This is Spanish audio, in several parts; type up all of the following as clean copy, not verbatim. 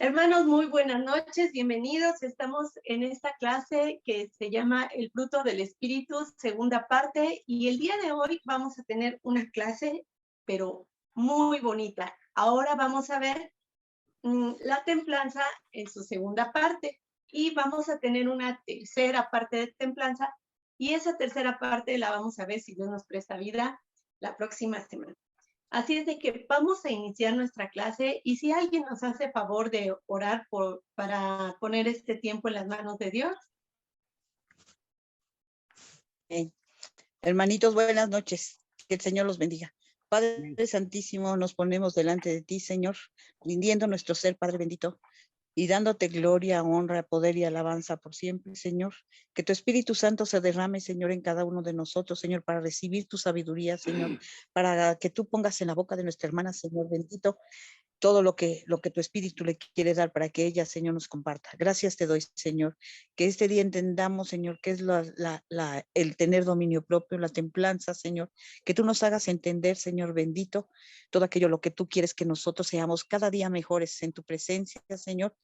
Hermanos, muy buenas noches, bienvenidos. Estamos en esta clase que se llama El fruto del Espíritu, segunda parte, y el día de hoy vamos a tener una clase, pero muy bonita. Ahora vamos a ver la templanza en su segunda parte, y vamos a tener una tercera parte de templanza, y esa tercera parte la vamos a ver, si Dios nos presta vida, la próxima semana. Así es de que vamos a iniciar nuestra clase y si alguien nos hace favor de orar para poner este tiempo en las manos de Dios. Hermanitos, buenas noches. Que el Señor los bendiga. Padre Santísimo, nos ponemos delante de ti, Señor, rindiendo nuestro ser, Padre bendito, y dándote gloria, honra, poder y alabanza por siempre, Señor. Que tu Espíritu Santo se derrame, Señor, en cada uno de nosotros, Señor, para recibir tu sabiduría, Señor, para que tú pongas en la boca de nuestra hermana, Señor bendito, todo lo que tu Espíritu le quiere dar para que ella, Señor, nos comparta. Gracias te doy, Señor. Que este día entendamos, Señor, qué es el tener dominio propio, la templanza, Señor. Que tú nos hagas entender, Señor bendito, todo aquello lo que tú quieres que nosotros seamos cada día mejores en tu presencia, Señor,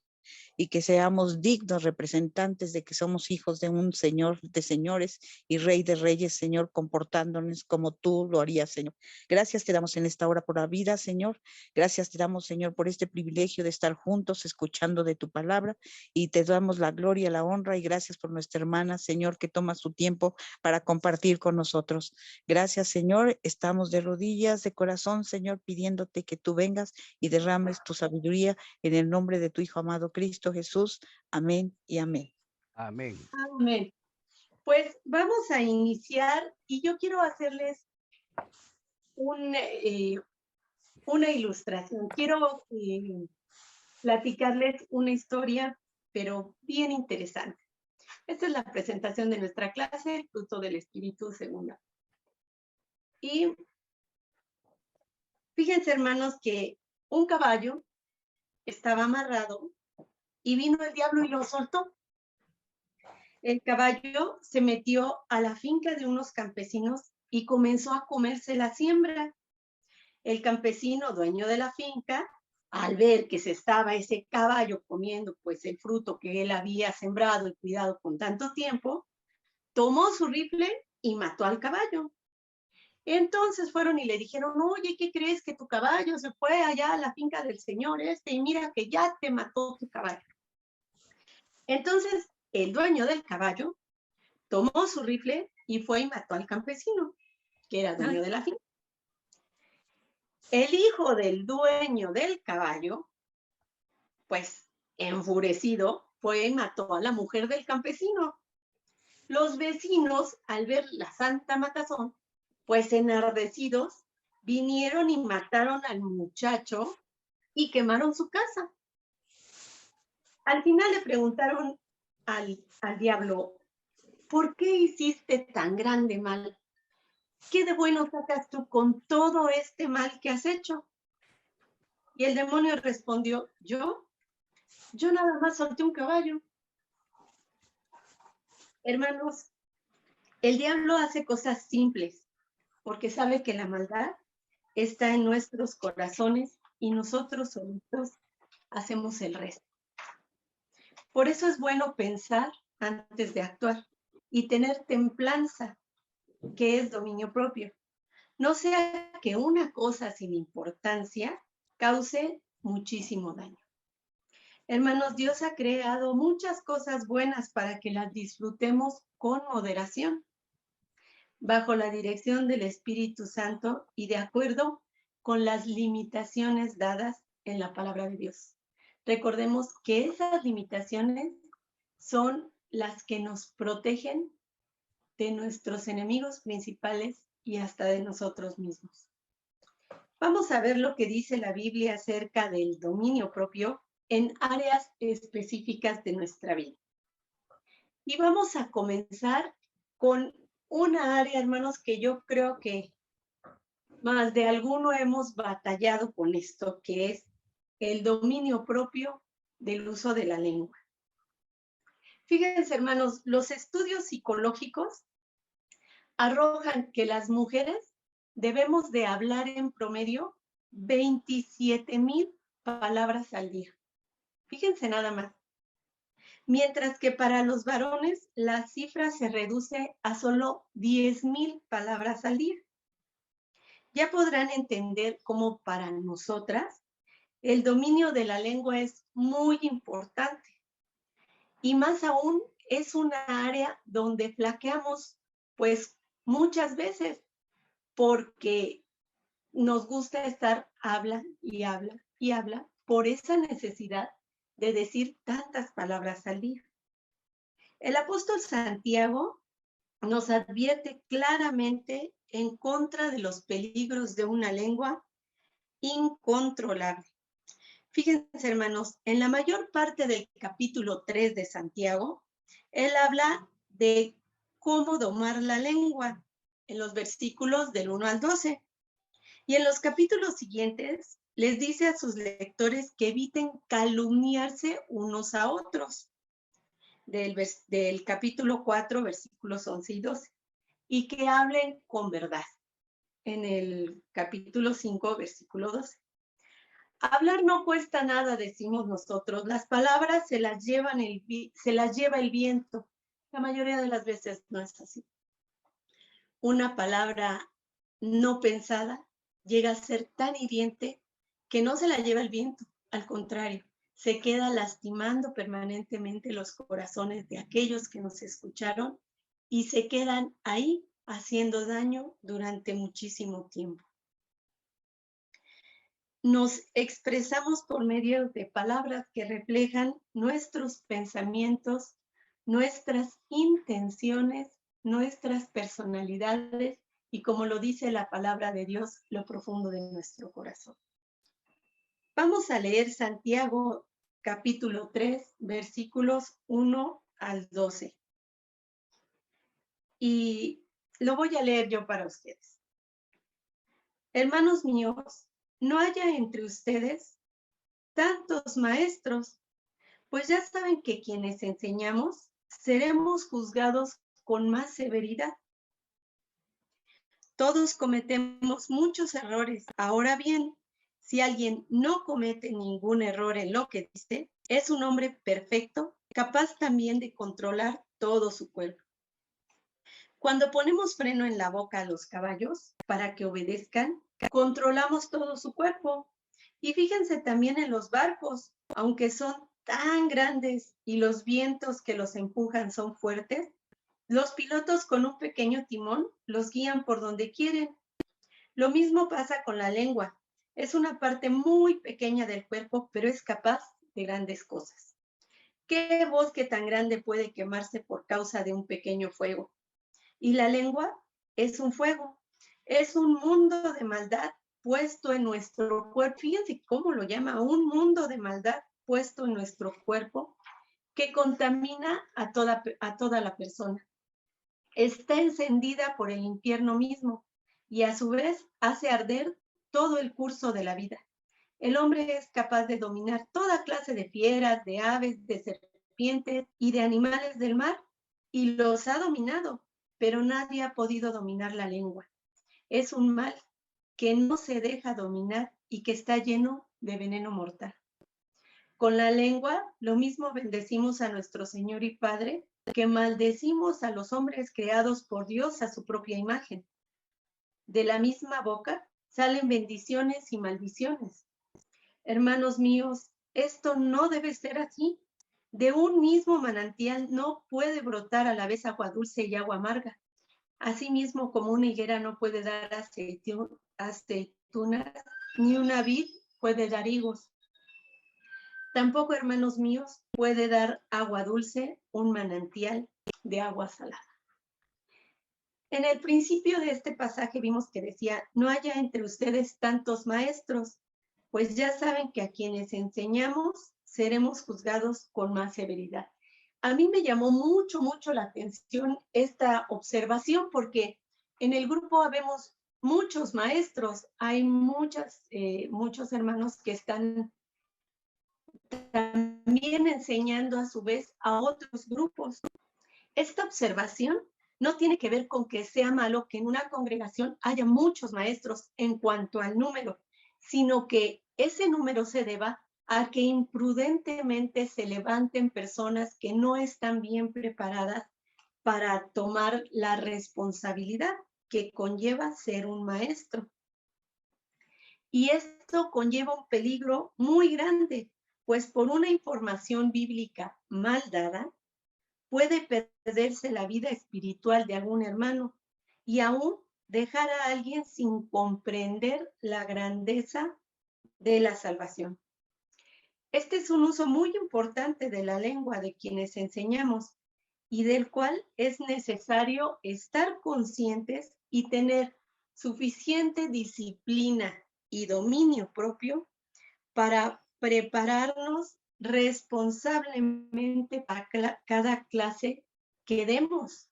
y que seamos dignos representantes de que somos hijos de un Señor de señores y Rey de reyes, Señor, comportándonos como tú lo harías, Señor. Gracias te damos en esta hora por la vida, Señor. Gracias te damos, Señor, por este privilegio de estar juntos escuchando de tu palabra y te damos la gloria, la honra y gracias por nuestra hermana, Señor, que toma su tiempo para compartir con nosotros. Gracias, Señor. Estamos de rodillas, de corazón, Señor, pidiéndote que tú vengas y derrames tu sabiduría en el nombre de tu Hijo amado Cristo Jesús. Amén y amén. Amén. Amén. Pues vamos a iniciar y yo quiero hacerles una ilustración. Quiero platicarles una historia, pero bien interesante. Esta es la presentación de nuestra clase, El fruto del Espíritu segunda. Y fíjense, hermanos, que un caballo estaba amarrado y vino el diablo y lo soltó. El caballo se metió a la finca de unos campesinos y comenzó a comerse la siembra. El campesino, dueño de la finca, al ver que se estaba ese caballo comiendo pues el fruto que él había sembrado y cuidado con tanto tiempo, tomó su rifle y mató al caballo. Entonces fueron y le dijeron, oye, ¿qué crees? Que tu caballo se fue allá a la finca del señor y mira que ya te mató tu caballo. Entonces el dueño del caballo tomó su rifle y fue y mató al campesino, que era dueño de la finca. El hijo del dueño del caballo, pues enfurecido, fue y mató a la mujer del campesino. Los vecinos, al ver la santa matazón, pues enardecidos, vinieron y mataron al muchacho y quemaron su casa. Al final le preguntaron al diablo, ¿por qué hiciste tan grande mal? ¿Qué de bueno sacas tú con todo este mal que has hecho? Y el demonio respondió, yo nada más solté un caballo. Hermanos, el diablo hace cosas simples porque sabe que la maldad está en nuestros corazones y nosotros solitos hacemos el resto. Por eso es bueno pensar antes de actuar y tener templanza, que es dominio propio. No sea que una cosa sin importancia cause muchísimo daño. Hermanos, Dios ha creado muchas cosas buenas para que las disfrutemos con moderación, bajo la dirección del Espíritu Santo y de acuerdo con las limitaciones dadas en la palabra de Dios. Recordemos que esas limitaciones son las que nos protegen de nuestros enemigos principales y hasta de nosotros mismos. Vamos a ver lo que dice la Biblia acerca del dominio propio en áreas específicas de nuestra vida. Y vamos a comenzar con una área, hermanos, que yo creo que más de alguno hemos batallado con esto, que es el dominio propio del uso de la lengua. Fíjense, hermanos, los estudios psicológicos arrojan que las mujeres debemos de hablar en promedio 27,000 palabras al día. Fíjense nada más. Mientras que para los varones la cifra se reduce a solo 10,000 palabras al día. Ya podrán entender cómo para nosotras el dominio de la lengua es muy importante. Y más aún es una área donde flaqueamos, pues muchas veces, porque nos gusta estar habla y habla y habla por esa necesidad de decir tantas palabras al día. El apóstol Santiago nos advierte claramente en contra de los peligros de una lengua incontrolable. Fíjense, hermanos, en la mayor parte del capítulo 3 de Santiago, él habla de cómo domar la lengua en los versículos del 1 al 12. Y en los capítulos siguientes les dice a sus lectores que eviten calumniarse unos a otros, del capítulo 4, versículos 11 y 12, y que hablen con verdad, en el capítulo 5, versículo 12. Hablar no cuesta nada, decimos nosotros. Las palabras se las lleva el viento. La mayoría de las veces no es así. Una palabra no pensada llega a ser tan hiriente que no se la lleva el viento. Al contrario, se queda lastimando permanentemente los corazones de aquellos que nos escucharon y se quedan ahí haciendo daño durante muchísimo tiempo. Nos expresamos por medio de palabras que reflejan nuestros pensamientos, nuestras intenciones, nuestras personalidades y, como lo dice la palabra de Dios, lo profundo de nuestro corazón. Vamos a leer Santiago capítulo 3, versículos 1 al 12. Y lo voy a leer yo para ustedes. Hermanos míos, no haya entre ustedes tantos maestros, pues ya saben que quienes enseñamos seremos juzgados con más severidad. Todos cometemos muchos errores. Ahora bien, si alguien no comete ningún error en lo que dice, es un hombre perfecto, capaz también de controlar todo su cuerpo. Cuando ponemos freno en la boca a los caballos para que obedezcan, controlamos todo su cuerpo. Y fíjense también en los barcos, aunque son tan grandes y los vientos que los empujan son fuertes, los pilotos con un pequeño timón los guían por donde quieren. Lo mismo pasa con la lengua. Es una parte muy pequeña del cuerpo, pero es capaz de grandes cosas. ¿Qué bosque tan grande puede quemarse por causa de un pequeño fuego? Y la lengua es un fuego, es un mundo de maldad puesto en nuestro cuerpo. Fíjense cómo lo llama, un mundo de maldad puesto en nuestro cuerpo que contamina a toda la persona. Está encendida por el infierno mismo y a su vez hace arder todo el curso de la vida. El hombre es capaz de dominar toda clase de fieras, de aves, de serpientes y de animales del mar, y los ha dominado, pero nadie ha podido dominar la lengua. Es un mal que no se deja dominar y que está lleno de veneno mortal. Con la lengua, lo mismo bendecimos a nuestro Señor y Padre que maldecimos a los hombres creados por Dios a su propia imagen. De la misma boca salen bendiciones y maldiciones. Hermanos míos, esto no debe ser así. De un mismo manantial no puede brotar a la vez agua dulce y agua amarga. Asimismo, como una higuera no puede dar aceitunas, ni una vid puede dar higos. Tampoco, hermanos míos, puede dar agua dulce un manantial de agua salada. En el principio de este pasaje vimos que decía, no haya entre ustedes tantos maestros, pues ya saben que a quienes enseñamos seremos juzgados con más severidad. A mí me llamó mucho la atención esta observación porque en el grupo habemos muchos maestros, hay muchos hermanos que están también enseñando a su vez a otros grupos. Esta observación no tiene que ver con que sea malo que en una congregación haya muchos maestros en cuanto al número, sino que ese número se deba a que imprudentemente se levanten personas que no están bien preparadas para tomar la responsabilidad que conlleva ser un maestro. Y esto conlleva un peligro muy grande, pues por una información bíblica mal dada, puede perderse la vida espiritual de algún hermano y aún dejar a alguien sin comprender la grandeza de la salvación. Este es un uso muy importante de la lengua de quienes enseñamos y del cual es necesario estar conscientes y tener suficiente disciplina y dominio propio para prepararnos responsablemente para cada clase que demos.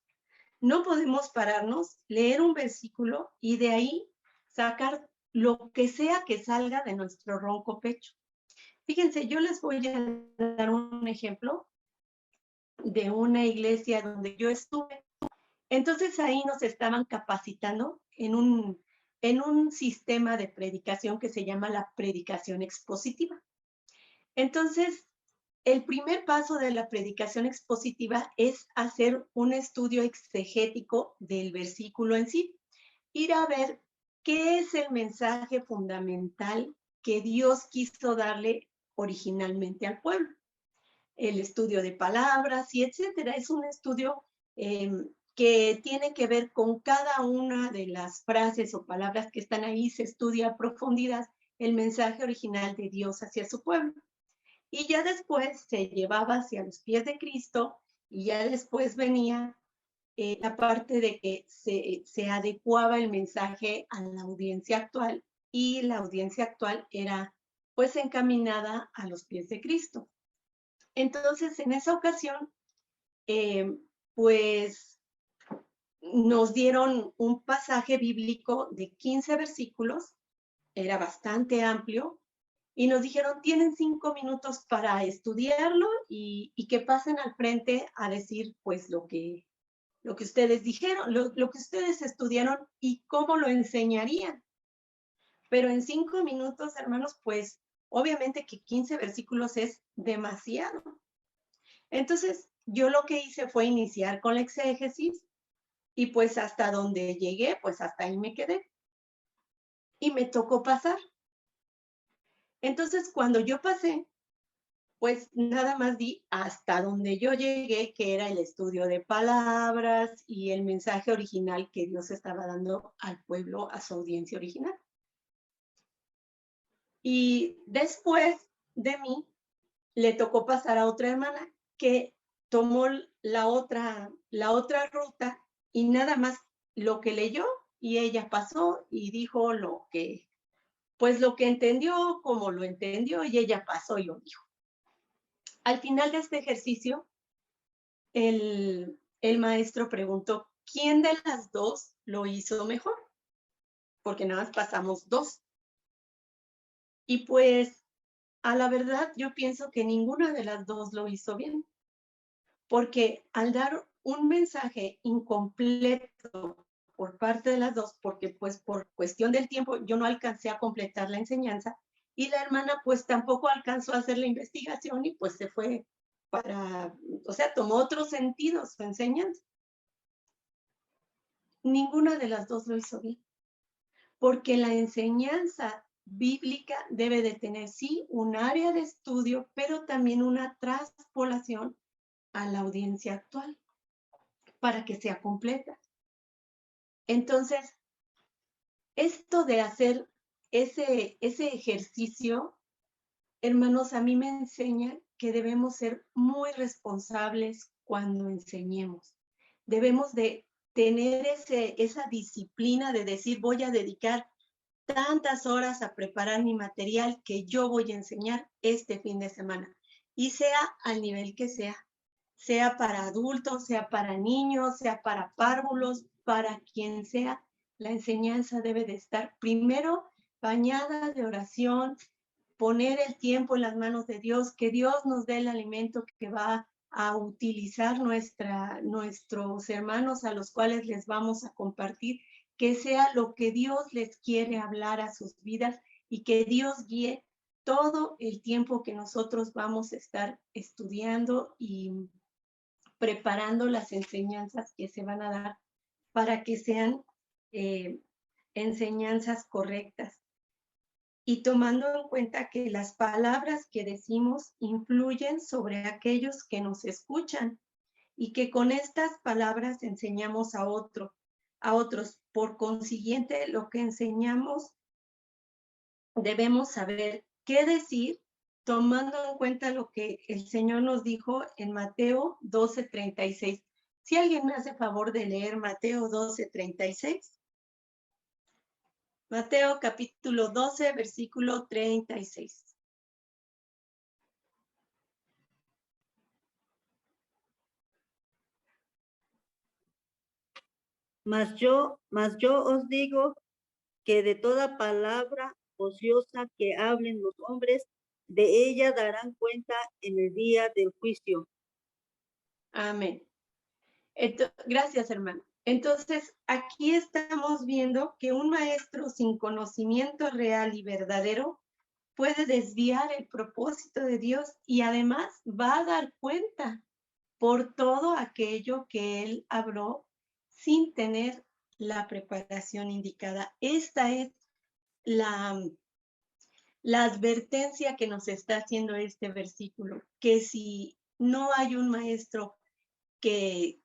No podemos pararnos, leer un versículo y de ahí sacar lo que sea que salga de nuestro ronco pecho. Fíjense, yo les voy a dar un ejemplo de una iglesia donde yo estuve. Entonces ahí nos estaban capacitando en un sistema de predicación que se llama la predicación expositiva. Entonces, el primer paso de la predicación expositiva es hacer un estudio exegético del versículo en sí, ir a ver qué es el mensaje fundamental que Dios quiso darle originalmente al pueblo. El estudio de palabras y etcétera. Es un estudio que tiene que ver con cada una de las frases o palabras que están ahí, se estudia a profundidad el mensaje original de Dios hacia su pueblo. Y ya después se llevaba hacia los pies de Cristo y ya después venía la parte de que se adecuaba el mensaje a la audiencia actual y la audiencia actual era pues encaminada a los pies de Cristo. Entonces, en esa ocasión, pues nos dieron un pasaje bíblico de 15 versículos, era bastante amplio, y nos dijeron, tienen 5 minutos para estudiarlo y que pasen al frente a decir, pues, lo que ustedes dijeron, lo que ustedes estudiaron y cómo lo enseñarían. Pero en 5 minutos, hermanos, pues, obviamente que 15 versículos es demasiado. Entonces, yo lo que hice fue iniciar con la exégesis y pues hasta donde llegué, pues hasta ahí me quedé. Y me tocó pasar. Entonces, cuando yo pasé, pues nada más di hasta donde yo llegué, que era el estudio de palabras y el mensaje original que Dios estaba dando al pueblo, a su audiencia original. Y después de mí, le tocó pasar a otra hermana que tomó la otra ruta y nada más lo que leyó y ella pasó y dijo lo que entendió, como lo entendió y ella pasó y lo dijo. Al final de este ejercicio, el maestro preguntó, ¿quién de las dos lo hizo mejor? Porque nada más pasamos 2. Y pues, a la verdad, yo pienso que ninguna de las dos lo hizo bien. Porque al dar un mensaje incompleto por parte de las dos, porque pues por cuestión del tiempo yo no alcancé a completar la enseñanza y la hermana pues tampoco alcanzó a hacer la investigación y pues se fue o sea, tomó otro sentido su enseñanza. Ninguna de las dos lo hizo bien, porque la enseñanza bíblica debe de tener sí un área de estudio, pero también una traspolación a la audiencia actual para que sea completa. Entonces, esto de hacer ese ejercicio, hermanos, a mí me enseña que debemos ser muy responsables cuando enseñemos. Debemos de tener esa disciplina de decir, voy a dedicar tantas horas a preparar mi material que yo voy a enseñar este fin de semana. Y sea al nivel que sea para adultos, sea para niños, sea para párvulos, para quien sea, la enseñanza debe de estar primero bañada de oración, poner el tiempo en las manos de Dios, que Dios nos dé el alimento que va a utilizar nuestros hermanos a los cuales les vamos a compartir, que sea lo que Dios les quiere hablar a sus vidas y que Dios guíe todo el tiempo que nosotros vamos a estar estudiando y preparando las enseñanzas que se van a dar para que sean enseñanzas correctas. Y tomando en cuenta que las palabras que decimos influyen sobre aquellos que nos escuchan y que con estas palabras enseñamos a otros. Por consiguiente, lo que enseñamos debemos saber qué decir, tomando en cuenta lo que el Señor nos dijo en Mateo 12:36. Si alguien me hace favor de leer Mateo 12:36. Mateo capítulo 12, versículo 36. Mas yo os digo que de toda palabra ociosa que hablen los hombres, de ella darán cuenta en el día del juicio. Amén. Gracias, hermano. Entonces, aquí estamos viendo que un maestro sin conocimiento real y verdadero puede desviar el propósito de Dios y además va a dar cuenta por todo aquello que él habló sin tener la preparación indicada. Esta es la advertencia que nos está haciendo este versículo, que si no hay un maestro que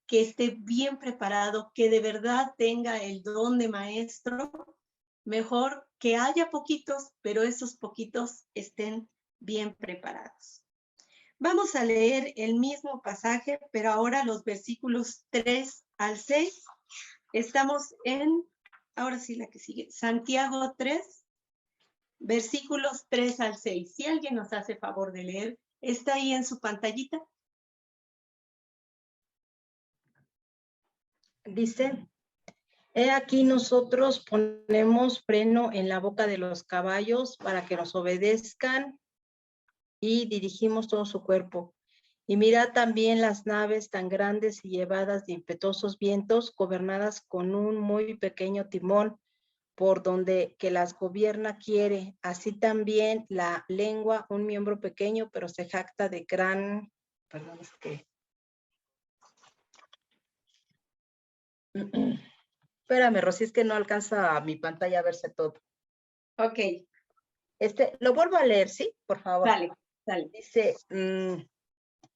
esté bien preparado, que de verdad tenga el don de maestro, mejor que haya poquitos, pero esos poquitos estén bien preparados. Vamos a leer el mismo pasaje, pero ahora los versículos 3 al 6. Estamos ahora sí la que sigue, Santiago 3, versículos 3 al 6. Si alguien nos hace favor de leer, ¿está ahí en su pantallita? Dice, he aquí nosotros ponemos freno en la boca de los caballos para que nos obedezcan y dirigimos todo su cuerpo. Y mirad también las naves tan grandes y llevadas de impetuosos vientos, gobernadas con un muy pequeño timón, por donde que las gobierna quiere. Así también la lengua, un miembro pequeño, pero se jacta de gran... Perdón, es que... Espérame, Rosy, es que no alcanza a mi pantalla a verse todo. Ok. Lo vuelvo a leer, ¿sí? Por favor. Dale, dale. Dice,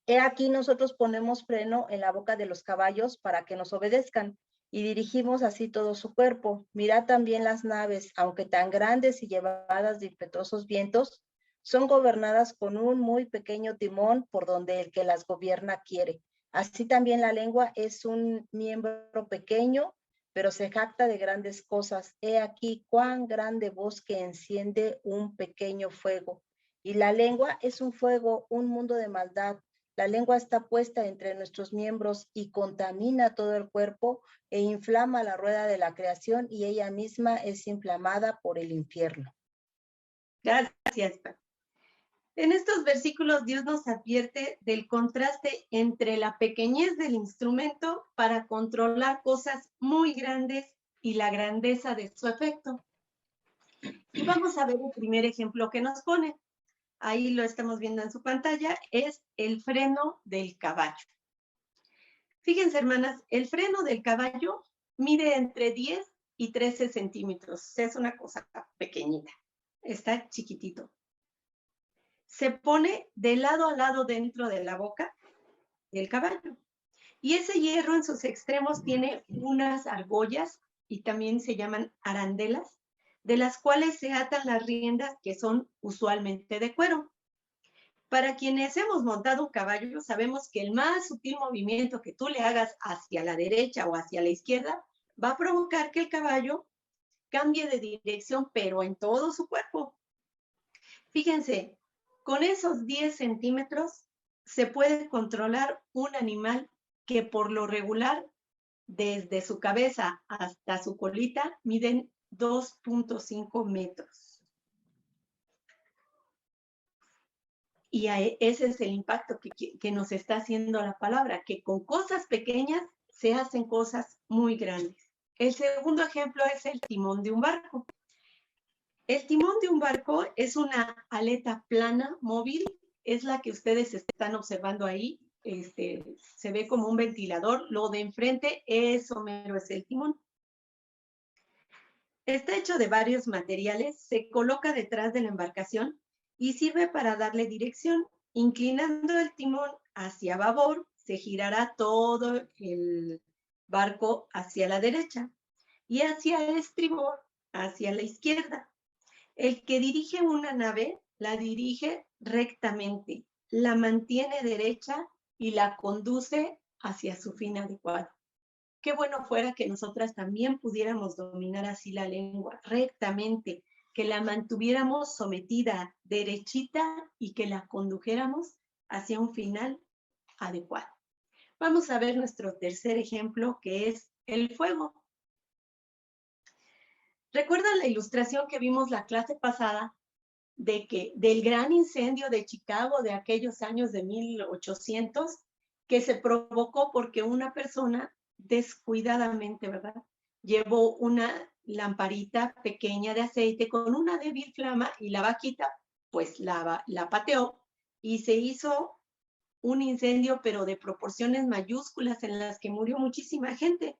he aquí nosotros ponemos freno en la boca de los caballos para que nos obedezcan y dirigimos así todo su cuerpo. Mirad también las naves, aunque tan grandes y llevadas de impetuosos vientos, son gobernadas con un muy pequeño timón por donde el que las gobierna quiere. Así también la lengua es un miembro pequeño, pero se jacta de grandes cosas. He aquí cuán grande bosque enciende un pequeño fuego. Y la lengua es un fuego, un mundo de maldad. La lengua está puesta entre nuestros miembros y contamina todo el cuerpo e inflama la rueda de la creación y ella misma es inflamada por el infierno. Gracias, Pat. En estos versículos Dios nos advierte del contraste entre la pequeñez del instrumento para controlar cosas muy grandes y la grandeza de su efecto. Y vamos a ver el primer ejemplo que nos pone. Ahí lo estamos viendo en su pantalla, es el freno del caballo. Fíjense, hermanas, el freno del caballo mide entre 10 y 13 centímetros. Es una cosa pequeñita, está chiquitito. Se pone de lado a lado dentro de la boca del caballo. Y ese hierro en sus extremos tiene unas argollas y también se llaman arandelas, de las cuales se atan las riendas que son usualmente de cuero. Para quienes hemos montado un caballo, sabemos que el más sutil movimiento que tú le hagas hacia la derecha o hacia la izquierda va a provocar que el caballo cambie de dirección, pero en todo su cuerpo. Fíjense, con esos 10 centímetros se puede controlar un animal que por lo regular, desde su cabeza hasta su colita, miden 2.5 metros. Y ese es el impacto que nos está haciendo la palabra, que con cosas pequeñas se hacen cosas muy grandes. El segundo ejemplo es el timón de un barco. El timón de un barco es una aleta plana móvil, es la que ustedes están observando ahí. Se ve como un ventilador. Lo de enfrente, eso mero es el timón. Está hecho de varios materiales, se coloca detrás de la embarcación y sirve para darle dirección. Inclinando el timón hacia babor, se girará todo el barco hacia la derecha y hacia el estribor, hacia la izquierda. El que dirige una nave la dirige rectamente, la mantiene derecha y la conduce hacia su fin adecuado. Qué bueno fuera que nosotras también pudiéramos dominar así la lengua rectamente, que la mantuviéramos sometida, derechita y que la condujéramos hacia un final adecuado. Vamos a ver nuestro tercer ejemplo, que es el fuego. ¿Recuerdan la ilustración que vimos la clase pasada del gran incendio de Chicago de aquellos años de 1800 que se provocó porque una persona descuidadamente, ¿verdad? Llevó una lamparita pequeña de aceite con una débil flama y la vaquita pues la pateó y se hizo un incendio pero de proporciones mayúsculas en las que murió muchísima gente.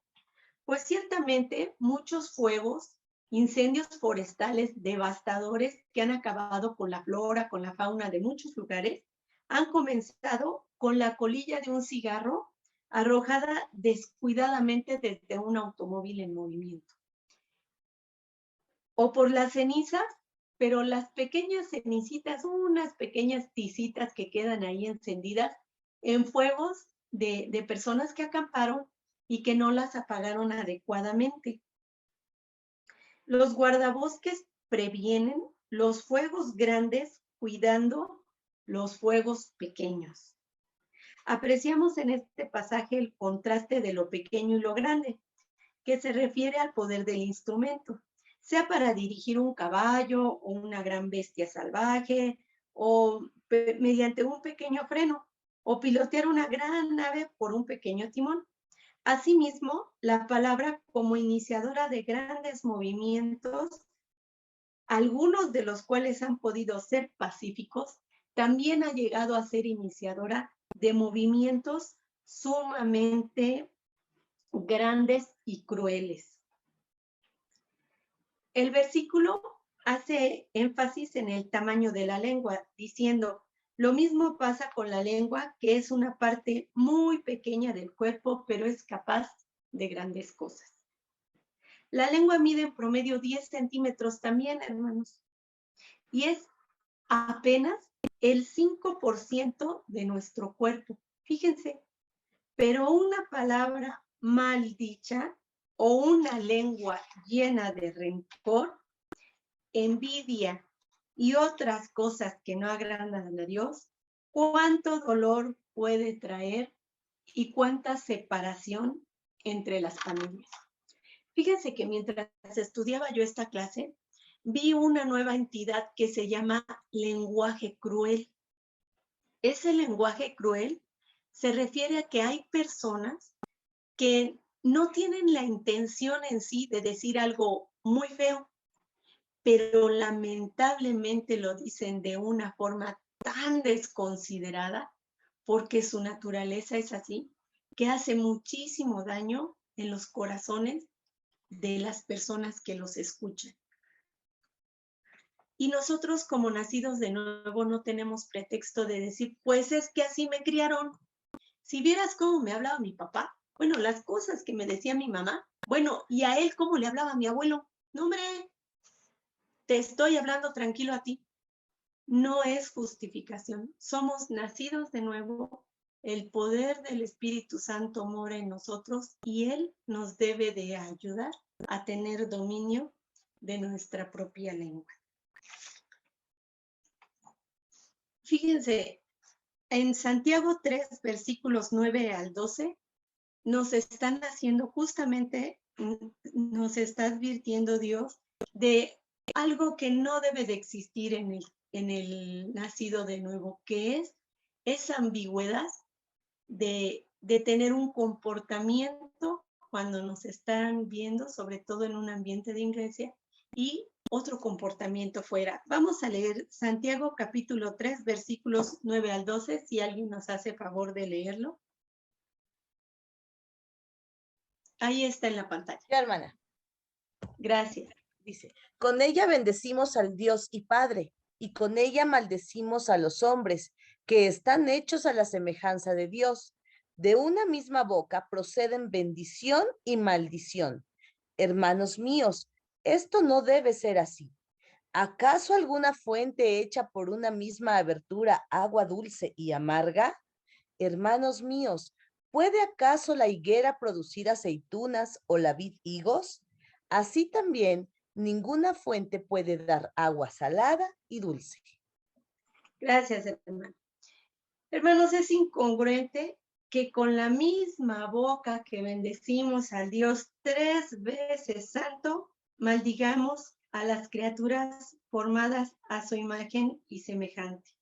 Pues ciertamente muchos fuegos, incendios forestales devastadores que han acabado con la flora, con la fauna de muchos lugares, han comenzado con la colilla de un cigarro arrojada descuidadamente desde un automóvil en movimiento. O por las cenizas, pero las pequeñas cenicitas, unas pequeñas ticitas que quedan ahí encendidas en fuegos de personas que acamparon y que no las apagaron adecuadamente. Los guardabosques previenen los fuegos grandes cuidando los fuegos pequeños. Apreciamos en este pasaje el contraste de lo pequeño y lo grande, que se refiere al poder del instrumento, sea para dirigir un caballo o una gran bestia salvaje, o mediante un pequeño freno, o pilotear una gran nave por un pequeño timón. Asimismo, la palabra como iniciadora de grandes movimientos, algunos de los cuales han podido ser pacíficos, también ha llegado a ser iniciadora de movimientos sumamente grandes y crueles. El versículo hace énfasis en el tamaño de la lengua, diciendo: lo mismo pasa con la lengua, que es una parte muy pequeña del cuerpo, pero es capaz de grandes cosas. La lengua mide en promedio 10 centímetros también, hermanos, y es apenas el 5% de nuestro cuerpo. Fíjense, pero una palabra mal dicha o una lengua llena de rencor, envidia y otras cosas que no agradan a Dios, cuánto dolor puede traer y cuánta separación entre las familias. Fíjense que mientras estudiaba yo esta clase, vi una nueva entidad que se llama lenguaje cruel. Ese lenguaje cruel se refiere a que hay personas que no tienen la intención en sí de decir algo muy feo, pero lamentablemente lo dicen de una forma tan desconsiderada, porque su naturaleza es así, que hace muchísimo daño en los corazones de las personas que los escuchan. Y nosotros como nacidos de nuevo no tenemos pretexto de decir, pues es que así me criaron. Si vieras cómo me hablaba mi papá, bueno, las cosas que me decía mi mamá, bueno, y a él cómo le hablaba mi abuelo. No, hombre, te estoy hablando tranquilo a ti. No es justificación. Somos nacidos de nuevo. El poder del Espíritu Santo mora en nosotros y Él nos debe de ayudar a tener dominio de nuestra propia lengua. Fíjense, en Santiago 3, versículos 9 al 12, nos están haciendo justamente, nos está advirtiendo Dios de algo que no debe de existir en el nacido de nuevo, que es esa ambigüedad de tener un comportamiento cuando nos están viendo, sobre todo en un ambiente de iglesia, y otro comportamiento fuera. Vamos a leer Santiago capítulo 3, versículos 9 al 12, si alguien nos hace favor de leerlo. Ahí está en la pantalla. Ya, hermana. Gracias. Dice, con ella bendecimos al Dios y Padre, y con ella maldecimos a los hombres, que están hechos a la semejanza de Dios. De una misma boca proceden bendición y maldición. Hermanos míos, esto no debe ser así. ¿Acaso alguna fuente hecha por una misma abertura, agua dulce y amarga? Hermanos míos, ¿puede acaso la higuera producir aceitunas o la vid higos? Así también, ninguna fuente puede dar agua salada y dulce. Gracias, hermano. Hermanos, es incongruente que con la misma boca que bendecimos al Dios 3 veces santo, maldigamos a las criaturas formadas a su imagen y semejanza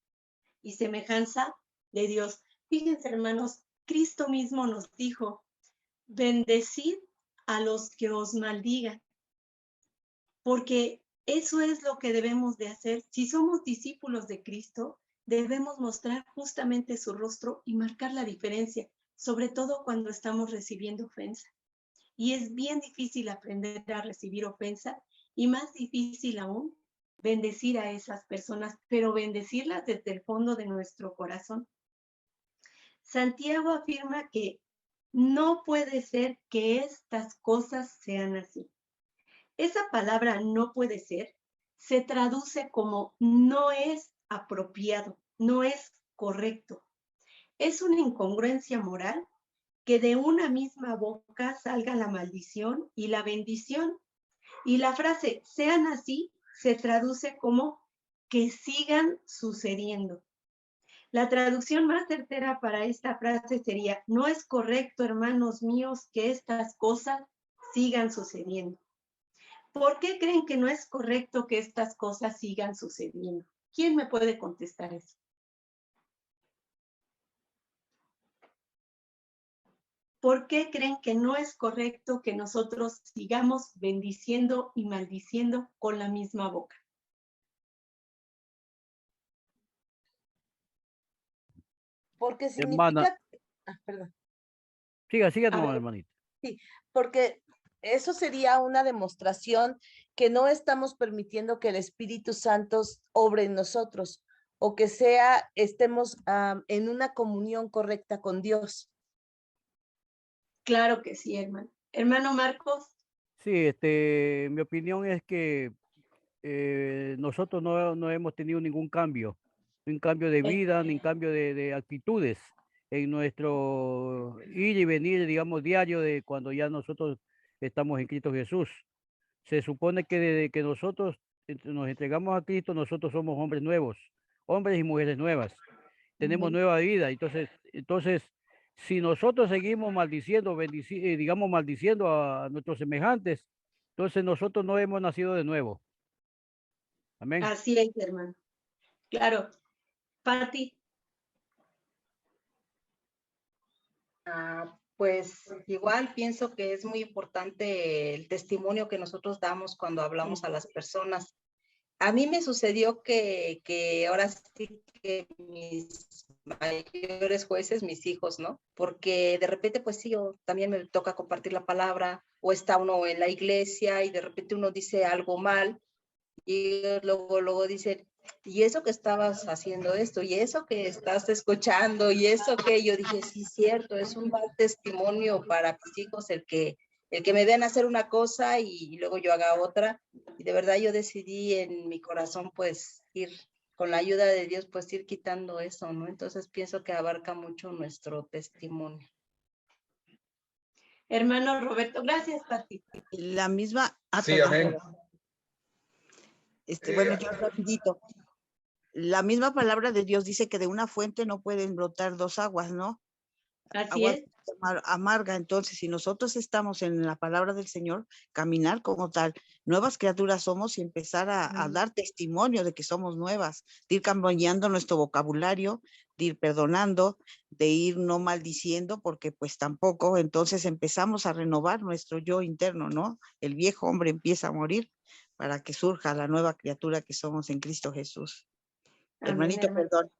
de Dios. Fíjense, hermanos, Cristo mismo nos dijo, bendecid a los que os maldigan, porque eso es lo que debemos de hacer. Si somos discípulos de Cristo, debemos mostrar justamente su rostro y marcar la diferencia, sobre todo cuando estamos recibiendo ofensa. Y es bien difícil aprender a recibir ofensa y más difícil aún bendecir a esas personas, pero bendecirlas desde el fondo de nuestro corazón. Santiago afirma que no puede ser que estas cosas sean así. Esa palabra no puede ser se traduce como no es apropiado, no es correcto. Es una incongruencia moral que de una misma boca salga la maldición y la bendición. Y la frase sean así se traduce como que sigan sucediendo. La traducción más certera para esta frase sería, no es correcto, hermanos míos, que estas cosas sigan sucediendo. ¿Por qué creen que no es correcto que estas cosas sigan sucediendo? ¿Quién me puede contestar eso? ¿Por qué creen que no es correcto que nosotros sigamos bendiciendo y maldiciendo con la misma boca? Porque Hermana, significa... perdón. siga A nomás, ver. hermanita. Sí, porque eso sería una demostración que no estamos permitiendo que el Espíritu Santo obre en nosotros o que estemos en una comunión correcta con Dios. Claro que sí, hermano. Hermano Marcos. Sí, mi opinión es que nosotros no hemos tenido ningún cambio de vida, ni cambio de actitudes en nuestro ir y venir, digamos, diario de cuando ya nosotros estamos en Cristo Jesús. Se supone que desde que nosotros nos entregamos a Cristo, nosotros somos hombres nuevos, hombres y mujeres nuevas. Tenemos nueva vida. Entonces, si nosotros seguimos maldiciendo, digamos, maldiciendo a nuestros semejantes, entonces nosotros no hemos nacido de nuevo. Amén. Así es, hermano. Claro. Pati. Pues igual pienso que es muy importante el testimonio que nosotros damos cuando hablamos a las personas. A mí me sucedió que ahora sí que mis mayores jueces, mis hijos, ¿no? Porque de repente, pues sí, yo también me toca compartir la palabra, o está uno en la iglesia y de repente uno dice algo mal y luego dicen, y eso que estabas haciendo esto, y eso que estás escuchando, y eso que yo dije, sí, cierto, es un mal testimonio para mis hijos el que me vean hacer una cosa y luego yo haga otra. Y de verdad yo decidí en mi corazón, pues, ir, con la ayuda de Dios, pues, ir quitando eso, ¿no? Entonces pienso que abarca mucho nuestro testimonio. Hermano Roberto, gracias, Pati. La misma... Sí, perdón, amén. perdón. Bueno, yo rapidito. La misma palabra de Dios dice que de una fuente no pueden brotar dos aguas, ¿no? Así Agua es. amarga. Entonces, si nosotros estamos en la palabra del Señor, caminar como tal, nuevas criaturas somos y empezar a dar testimonio de que somos nuevas, de ir cambiando nuestro vocabulario, de ir perdonando, de ir no maldiciendo, porque pues tampoco, entonces empezamos a renovar nuestro yo interno, ¿no? El viejo hombre empieza a morir para que surja la nueva criatura que somos en Cristo Jesús. Amén, Hermanito, hermano. perdón.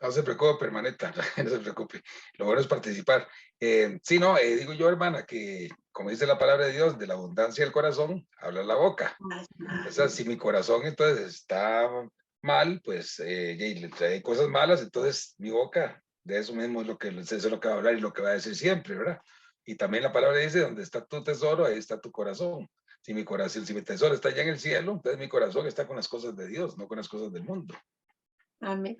No se preocupe, hermanita, no se preocupe. Lo bueno es participar. Sí, no, digo yo, hermana, que como dice la palabra de Dios, de la abundancia del corazón, habla la boca. O sea, si mi corazón entonces está mal, pues y le trae cosas malas, entonces mi boca, de eso mismo es lo que, eso es lo que va a hablar y lo que va a decir siempre, ¿verdad? Y también la palabra dice, donde está tu tesoro, ahí está tu corazón. Si mi corazón, si mi tesoro está allá en el cielo, entonces mi corazón está con las cosas de Dios, no con las cosas del mundo. Amén.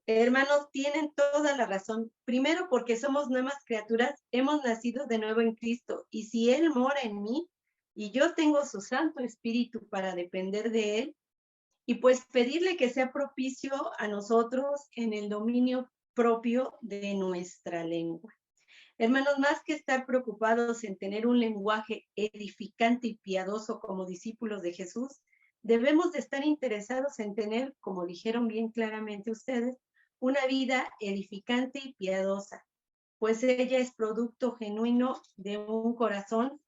Hermanos, tienen toda la razón. Primero, porque somos nuevas criaturas, hemos nacido de nuevo en Cristo. Y si Él mora en mí y yo tengo su Santo Espíritu para depender de Él, y pues pedirle que sea propicio a nosotros en el dominio propio de nuestra lengua. Hermanos, más que estar preocupados en tener un lenguaje edificante y piadoso como discípulos de Jesús, debemos de estar interesados en tener, como dijeron bien claramente ustedes, una vida edificante y piadosa, pues ella es producto genuino de un corazón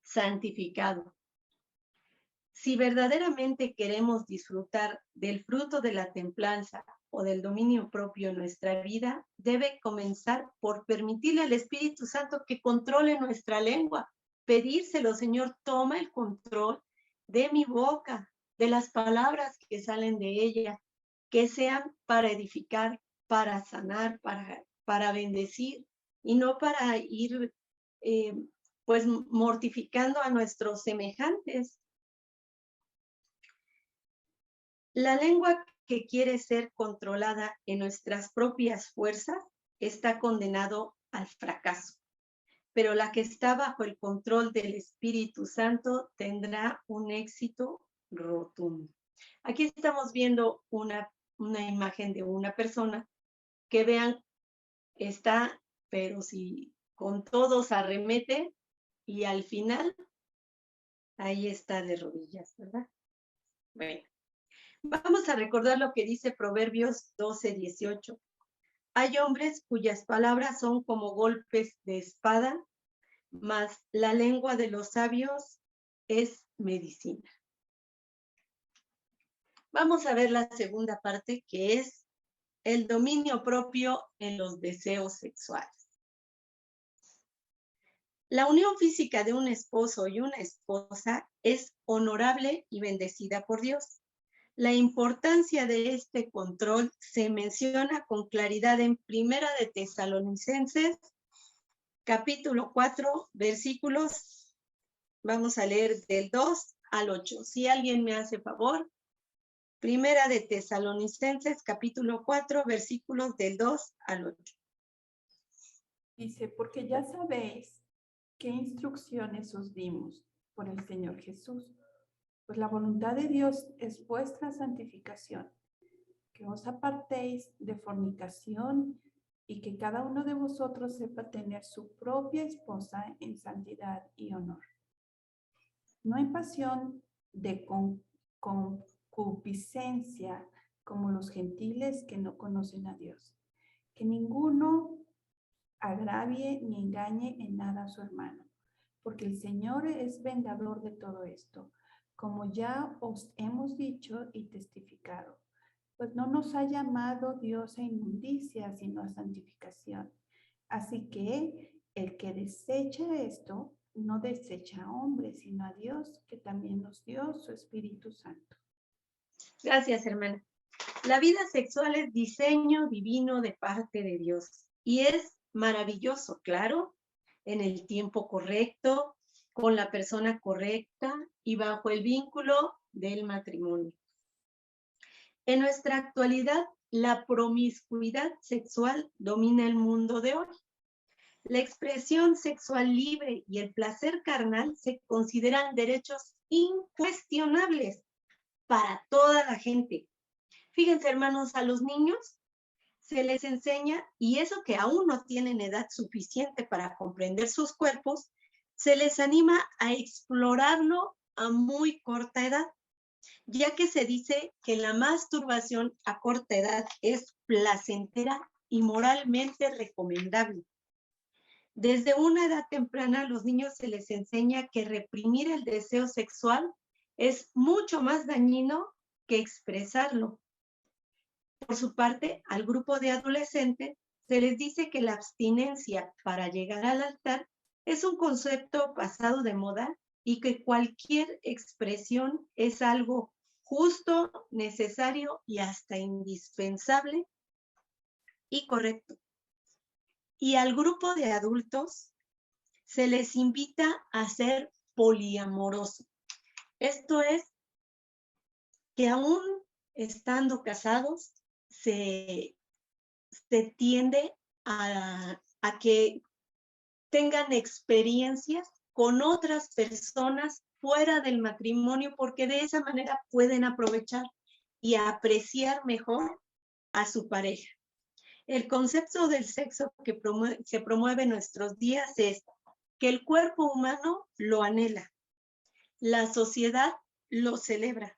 santificado. Si verdaderamente queremos disfrutar del fruto de la templanza o del dominio propio en nuestra vida, debe comenzar por permitirle al Espíritu Santo que controle nuestra lengua. Pedírselo, Señor, toma el control de mi boca, de las palabras que salen de ella, que sean para edificar, para sanar, para bendecir, y no para ir pues mortificando a nuestros semejantes. La lengua que quiere ser controlada en nuestras propias fuerzas está condenado al fracaso, pero la que está bajo el control del Espíritu Santo tendrá un éxito rotundo. Aquí estamos viendo una imagen de una persona que vean, está, pero si con todos arremete y al final ahí está de rodillas, ¿verdad? Bueno. Vamos a recordar lo que dice Proverbios 12:18. Hay hombres cuyas palabras son como golpes de espada, mas la lengua de los sabios es medicina. Vamos a ver la segunda parte, que es el dominio propio en los deseos sexuales. La unión física de un esposo y una esposa es honorable y bendecida por Dios. La importancia de este control se menciona con claridad en Primera de Tesalonicenses, capítulo 4, versículos, vamos a leer del 2 al 8. Si alguien me hace favor, Primera de Tesalonicenses, capítulo 4, versículos del 2 al 8. Dice, porque ya sabéis qué instrucciones os dimos por el Señor Jesús. Pues la voluntad de Dios es vuestra santificación, que os apartéis de fornicación y que cada uno de vosotros sepa tener su propia esposa en santidad y honor. No hay pasión de concupiscencia como los gentiles que no conocen a Dios. Que ninguno agravie ni engañe en nada a su hermano, porque el Señor es vengador de todo esto, como ya os hemos dicho y testificado, pues no nos ha llamado Dios a inmundicia, sino a santificación. Así que el que desecha esto, no desecha a hombres, sino a Dios, que también nos dio su Espíritu Santo. Gracias, hermana. La vida sexual es diseño divino de parte de Dios y es maravilloso, claro, en el tiempo correcto, con la persona correcta y bajo el vínculo del matrimonio. En nuestra actualidad, la promiscuidad sexual domina el mundo de hoy. La expresión sexual libre y el placer carnal se consideran derechos incuestionables para toda la gente. Fíjense, hermanos, a los niños se les enseña, y eso que aún no tienen edad suficiente para comprender sus cuerpos, se les anima a explorarlo a muy corta edad, ya que se dice que la masturbación a corta edad es placentera y moralmente recomendable. Desde una edad temprana a los niños se les enseña que reprimir el deseo sexual es mucho más dañino que expresarlo. Por su parte, al grupo de adolescentes se les dice que la abstinencia para llegar al altar es un concepto pasado de moda y que cualquier expresión es algo justo, necesario y hasta indispensable y correcto. Y al grupo de adultos se les invita a ser poliamoroso. Esto es que aún estando casados, se tiende a que tengan experiencias con otras personas fuera del matrimonio, porque de esa manera pueden aprovechar y apreciar mejor a su pareja. El concepto del sexo que se promueve en nuestros días es que el cuerpo humano lo anhela, la sociedad lo celebra,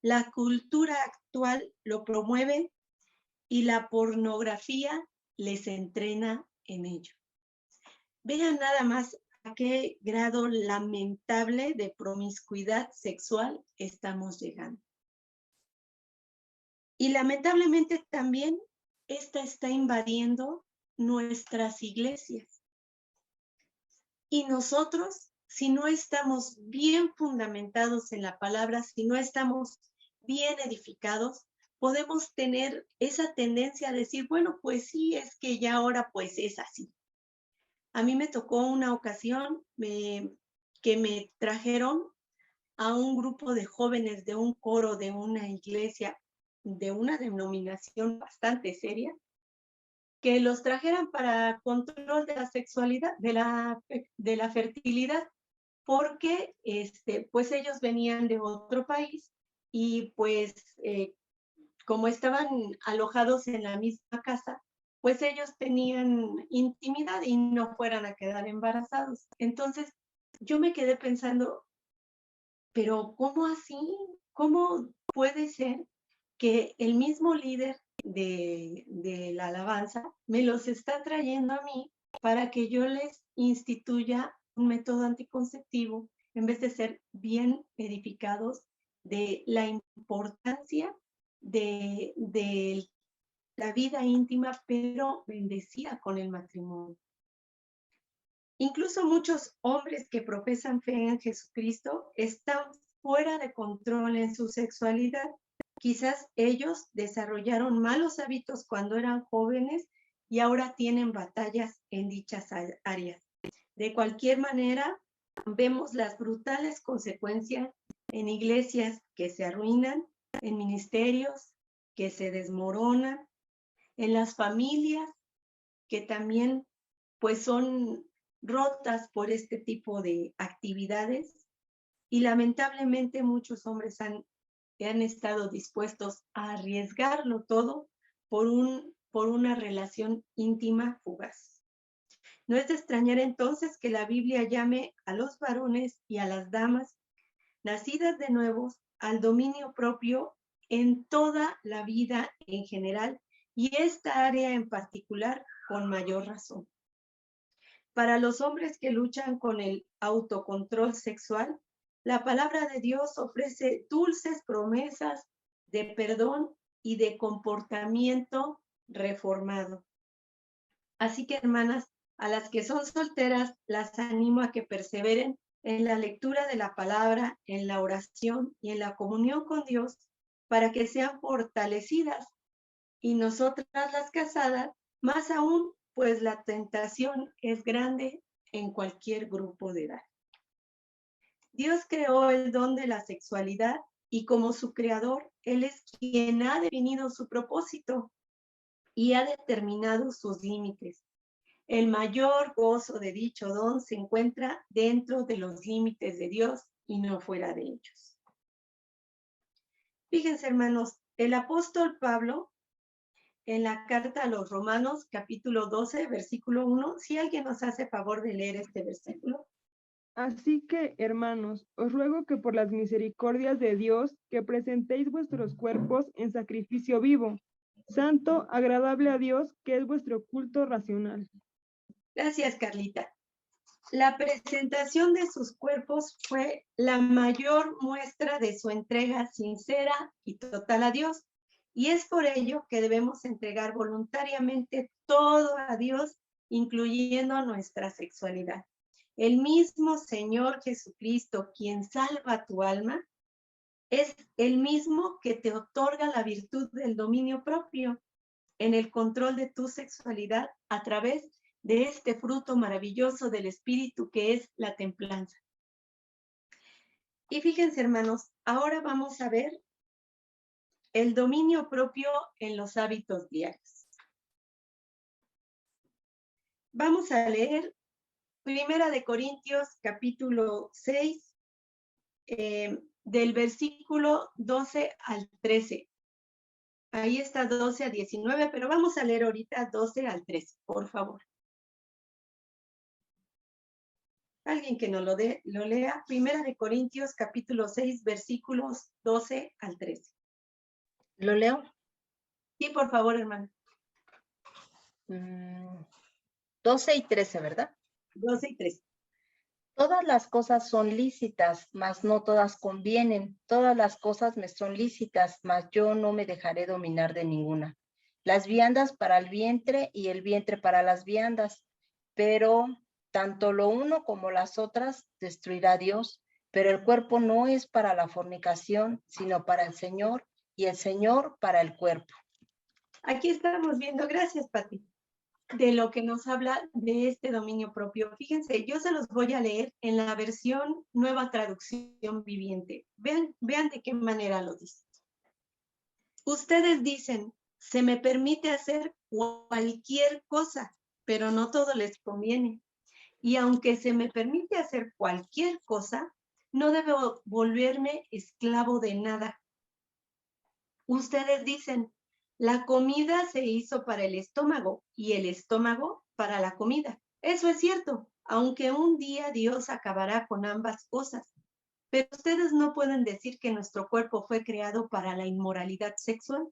la cultura actual lo promueve y la pornografía les entrena en ello. Vean nada más a qué grado lamentable de promiscuidad sexual estamos llegando. Y lamentablemente también esta está invadiendo nuestras iglesias. Y nosotros, si no estamos bien fundamentados en la palabra, si no estamos bien edificados, podemos tener esa tendencia a decir, bueno, pues sí, es que ya ahora pues es así. A mí me tocó una ocasión que me trajeron a un grupo de jóvenes de un coro de una iglesia, de una denominación bastante seria, que los trajeran para control de la sexualidad, de la fertilidad, porque pues ellos venían de otro país y pues como estaban alojados en la misma casa, pues ellos tenían intimidad y no fueran a quedar embarazados. Entonces yo me quedé pensando, pero ¿cómo así? ¿Cómo puede ser que el mismo líder de la alabanza me los está trayendo a mí para que yo les instituya un método anticonceptivo en vez de ser bien edificados de la importancia de la vida íntima, pero bendecida con el matrimonio? Incluso muchos hombres que profesan fe en Jesucristo están fuera de control en su sexualidad. Quizás ellos desarrollaron malos hábitos cuando eran jóvenes y ahora tienen batallas en dichas áreas. De cualquier manera, vemos las brutales consecuencias en iglesias que se arruinan, en ministerios que se desmoronan, en las familias que también pues son rotas por este tipo de actividades, y lamentablemente muchos hombres han estado dispuestos a arriesgarlo todo por una relación íntima fugaz. No es de extrañar entonces que la Biblia llame a los varones y a las damas nacidas de nuevo al dominio propio en toda la vida en general y esta área en particular con mayor razón. Para los hombres que luchan con el autocontrol sexual, la palabra de Dios ofrece dulces promesas de perdón y de comportamiento reformado. Así que, hermanas, a las que son solteras, las animo a que perseveren en la lectura de la palabra, en la oración y en la comunión con Dios para que sean fortalecidas. Y nosotras las casadas, más aún, pues la tentación es grande en cualquier grupo de edad. Dios creó el don de la sexualidad y como su creador, Él es quien ha definido su propósito y ha determinado sus límites. El mayor gozo de dicho don se encuentra dentro de los límites de Dios y no fuera de ellos. Fíjense, hermanos, el apóstol Pablo, en la carta a los Romanos, capítulo 12, versículo 1, si alguien nos hace favor de leer este versículo. Así que, hermanos, os ruego que por las misericordias de Dios, que presentéis vuestros cuerpos en sacrificio vivo, santo, agradable a Dios, que es vuestro culto racional. Gracias, Carlita. La presentación de sus cuerpos fue la mayor muestra de su entrega sincera y total a Dios. Y es por ello que debemos entregar voluntariamente todo a Dios, incluyendo nuestra sexualidad. El mismo Señor Jesucristo, quien salva tu alma, es el mismo que te otorga la virtud del dominio propio en el control de tu sexualidad a través de este fruto maravilloso del Espíritu que es la templanza. Y fíjense, hermanos, ahora vamos a ver el dominio propio en los hábitos diarios. Vamos a leer Primera de Corintios, capítulo 6, del versículo 12 al 13. Ahí está 12 a 19, pero vamos a leer ahorita 12 al 13, por favor. Alguien que nos lo lea. Primera de Corintios, capítulo 6, versículos 12 al 13. ¿Lo leo? Sí, por favor, hermano. 12 y 13, ¿verdad? 12 y 13. Todas las cosas son lícitas, mas no todas convienen. Todas las cosas me son lícitas, mas yo no me dejaré dominar de ninguna. Las viandas para el vientre y el vientre para las viandas, pero tanto lo uno como las otras destruirá Dios. Pero el cuerpo no es para la fornicación, sino para el Señor, y el Señor para el cuerpo. Aquí estamos viendo, gracias, Pati, de lo que nos habla de este dominio propio. Fíjense, yo se los voy a leer en la versión Nueva Traducción Viviente. Vean de qué manera lo dice. Ustedes dicen, se me permite hacer cualquier cosa, pero no todo les conviene. Y aunque se me permite hacer cualquier cosa, no debo volverme esclavo de nada. Ustedes dicen, la comida se hizo para el estómago y el estómago para la comida. Eso es cierto, aunque un día Dios acabará con ambas cosas. Pero ustedes no pueden decir que nuestro cuerpo fue creado para la inmoralidad sexual.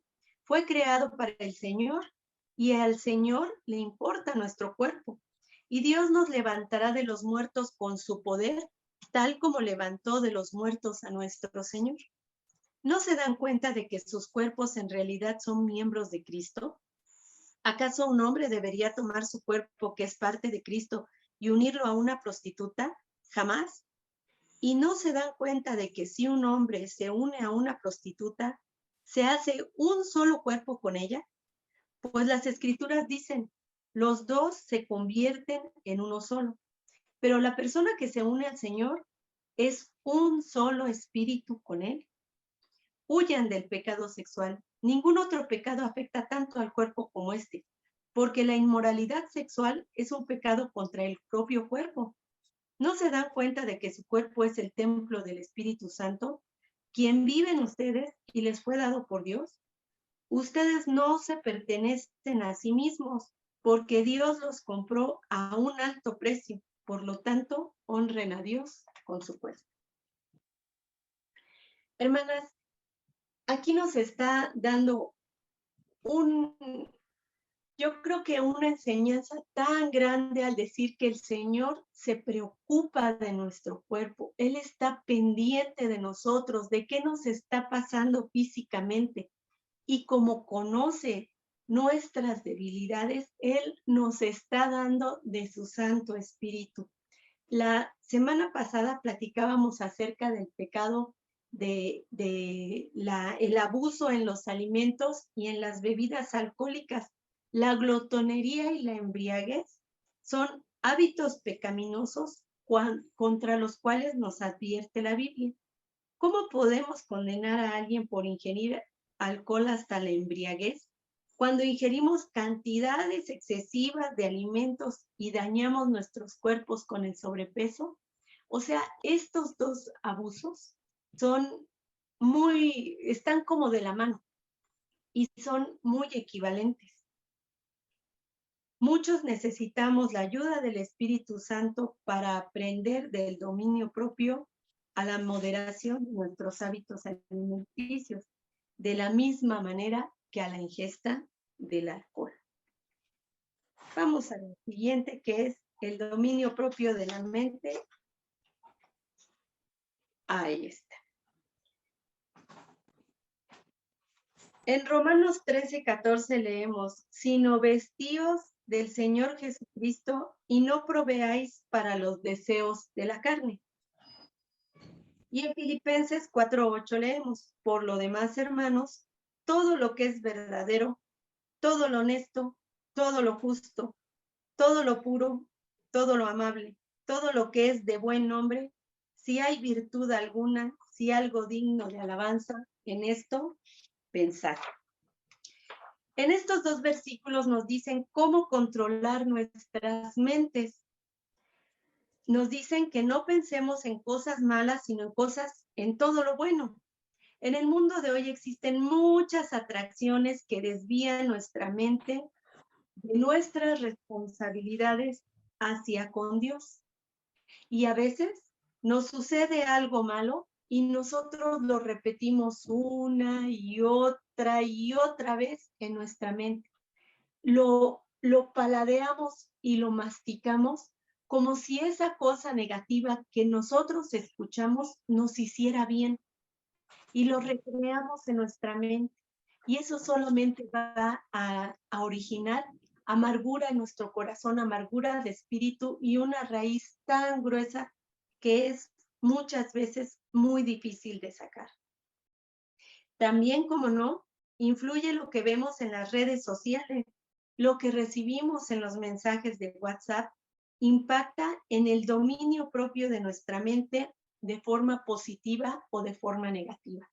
Fue creado para el Señor y al Señor le importa nuestro cuerpo. Y Dios nos levantará de los muertos con su poder, tal como levantó de los muertos a nuestro Señor. ¿No se dan cuenta de que sus cuerpos en realidad son miembros de Cristo? ¿Acaso un hombre debería tomar su cuerpo, que es parte de Cristo, y unirlo a una prostituta? Jamás. ¿Y no se dan cuenta de que si un hombre se une a una prostituta, se hace un solo cuerpo con ella? Pues las Escrituras dicen, los dos se convierten en uno solo. Pero la persona que se une al Señor es un solo espíritu con Él. Huyan del pecado sexual. Ningún otro pecado afecta tanto al cuerpo como este, porque la inmoralidad sexual es un pecado contra el propio cuerpo. ¿No se dan cuenta de que su cuerpo es el templo del Espíritu Santo, quien vive en ustedes y les fue dado por Dios? Ustedes no se pertenecen a sí mismos, porque Dios los compró a un alto precio. Por lo tanto, honren a Dios con su cuerpo. Hermanas, aquí nos está dando yo creo que una enseñanza tan grande al decir que el Señor se preocupa de nuestro cuerpo. Él está pendiente de nosotros, de qué nos está pasando físicamente. Y como conoce nuestras debilidades, Él nos está dando de su Santo Espíritu. La semana pasada platicábamos acerca del pecado el abuso en los alimentos y en las bebidas alcohólicas. La glotonería y la embriaguez son hábitos pecaminosos contra los cuales nos advierte la Biblia. ¿Cómo podemos condenar a alguien por ingerir alcohol hasta la embriaguez cuando ingerimos cantidades excesivas de alimentos y dañamos nuestros cuerpos con el sobrepeso? O sea, estos dos abusos están como de la mano y son muy equivalentes. Muchos necesitamos la ayuda del Espíritu Santo para aprender del dominio propio a la moderación de nuestros hábitos alimenticios, de la misma manera que a la ingesta del alcohol. Vamos a lo siguiente, que es el dominio propio de la mente. Ahí está. En Romanos 13:14 leemos, sino vestíos del Señor Jesucristo y no proveáis para los deseos de la carne. Y en Filipenses 4:8 leemos, por lo demás, hermanos, todo lo que es verdadero, todo lo honesto, todo lo justo, todo lo puro, todo lo amable, todo lo que es de buen nombre, si hay virtud alguna, si algo digno de alabanza, en esto pensad. En estos dos versículos nos dicen cómo controlar nuestras mentes. Nos dicen que no pensemos en cosas malas, sino en todo lo bueno. En el mundo de hoy existen muchas atracciones que desvían nuestra mente de nuestras responsabilidades hacia con Dios. Y a veces nos sucede algo malo y nosotros lo repetimos una y otra vez en nuestra mente. Lo paladeamos y lo masticamos como si esa cosa negativa que nosotros escuchamos nos hiciera bien y lo recreamos en nuestra mente. Y eso solamente va a originar amargura en nuestro corazón, amargura de espíritu y una raíz tan gruesa que es muchas veces muy difícil de sacar. También, como no, influye lo que vemos en las redes sociales. Lo que recibimos en los mensajes de WhatsApp impacta en el dominio propio de nuestra mente de forma positiva o de forma negativa.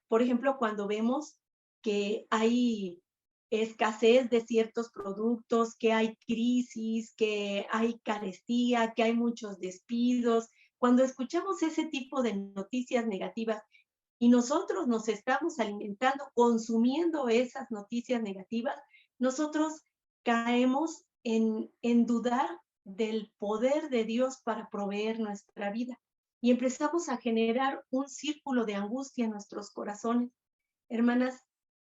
Por ejemplo, cuando vemos que hay escasez de ciertos productos, que hay crisis, que hay carestía, que hay muchos despidos, cuando escuchamos ese tipo de noticias negativas y nosotros nos estamos alimentando, consumiendo esas noticias negativas, nosotros caemos en dudar del poder de Dios para proveer nuestra vida y empezamos a generar un círculo de angustia en nuestros corazones. Hermanas,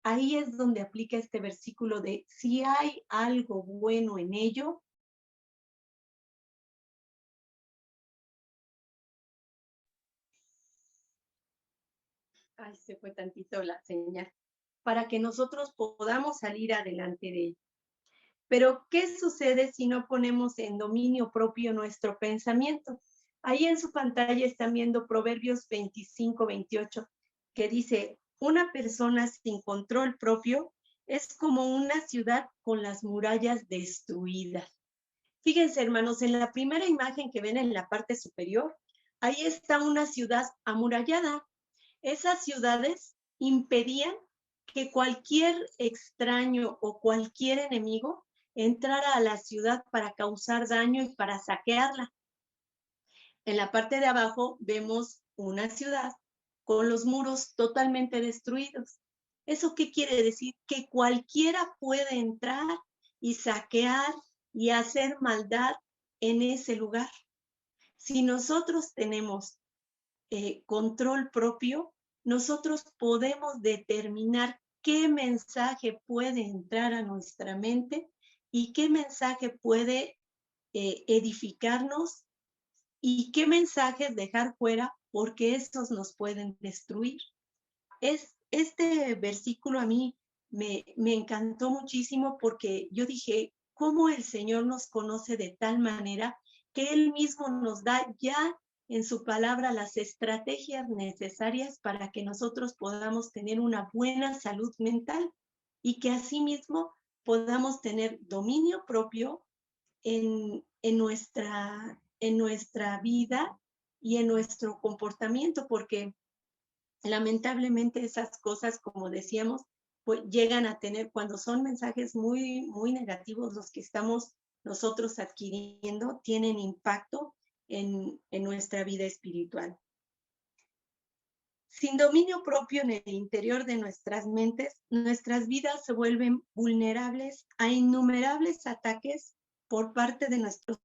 ahí es donde aplica este versículo de si hay algo bueno en ello. Ay, se fue tantito la señal. Para que nosotros podamos salir adelante de ello. Pero, ¿qué sucede si no ponemos en dominio propio nuestro pensamiento? Ahí en su pantalla están viendo Proverbios 25:28, que dice, una persona sin control propio es como una ciudad con las murallas destruidas. Fíjense, hermanos, en la primera imagen que ven en la parte superior, ahí está una ciudad amurallada. Esas ciudades impedían que cualquier extraño o cualquier enemigo entrara a la ciudad para causar daño y para saquearla. En la parte de abajo vemos una ciudad con los muros totalmente destruidos. ¿Eso qué quiere decir? Que cualquiera puede entrar y saquear y hacer maldad en ese lugar. Si nosotros tenemos control propio, nosotros podemos determinar qué mensaje puede entrar a nuestra mente y qué mensaje puede edificarnos y qué mensajes dejar fuera porque estos nos pueden destruir. Este versículo a mí me encantó muchísimo porque yo dije, ¿cómo el Señor nos conoce de tal manera que Él mismo nos da ya en su palabra las estrategias necesarias para que nosotros podamos tener una buena salud mental y que asimismo podamos tener dominio propio en nuestra vida y en nuestro comportamiento? Porque lamentablemente esas cosas, como decíamos, pues llegan a tener, cuando son mensajes muy, muy negativos los que estamos nosotros adquiriendo, tienen impacto en nuestra vida espiritual. Sin dominio propio en el interior de nuestras mentes, nuestras vidas se vuelven vulnerables a innumerables ataques por parte de nuestros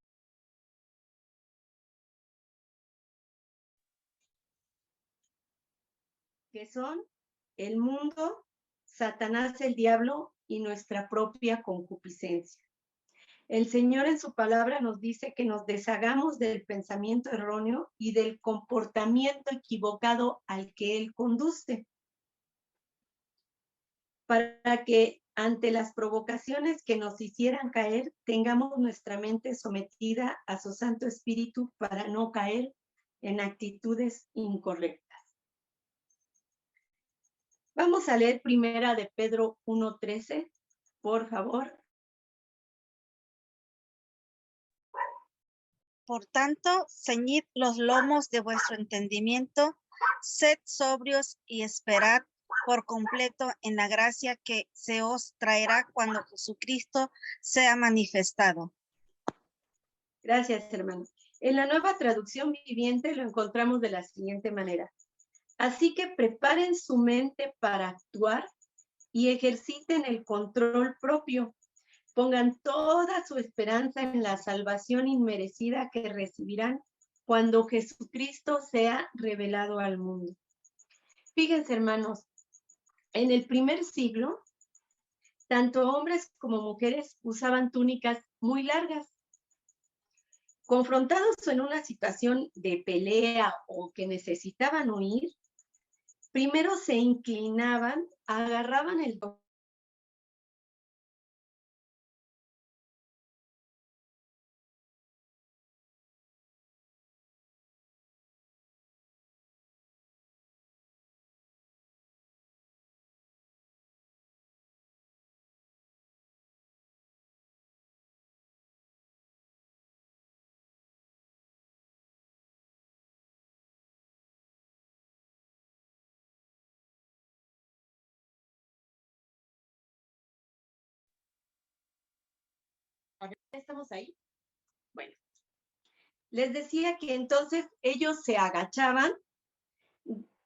que son el mundo, Satanás, el diablo y nuestra propia concupiscencia. El Señor en su palabra nos dice que nos deshagamos del pensamiento erróneo y del comportamiento equivocado al que Él conduce, para que ante las provocaciones que nos hicieran caer, tengamos nuestra mente sometida a su Santo Espíritu para no caer en actitudes incorrectas. Vamos a leer primera de Pedro 1:13, por favor. Por tanto, ceñid los lomos de vuestro entendimiento, sed sobrios y esperad por completo en la gracia que se os traerá cuando Jesucristo sea manifestado. Gracias, hermanos. En la Nueva Traducción Viviente lo encontramos de la siguiente manera. Así que preparen su mente para actuar y ejerciten el control propio. Pongan toda su esperanza en la salvación inmerecida que recibirán cuando Jesucristo sea revelado al mundo. Fíjense, hermanos, en el primer siglo, tanto hombres como mujeres usaban túnicas muy largas. Confrontados en una situación de pelea o que necesitaban huir, primero se inclinaban, agarraban el ¿Estamos ahí? Bueno, les decía que entonces ellos se agachaban,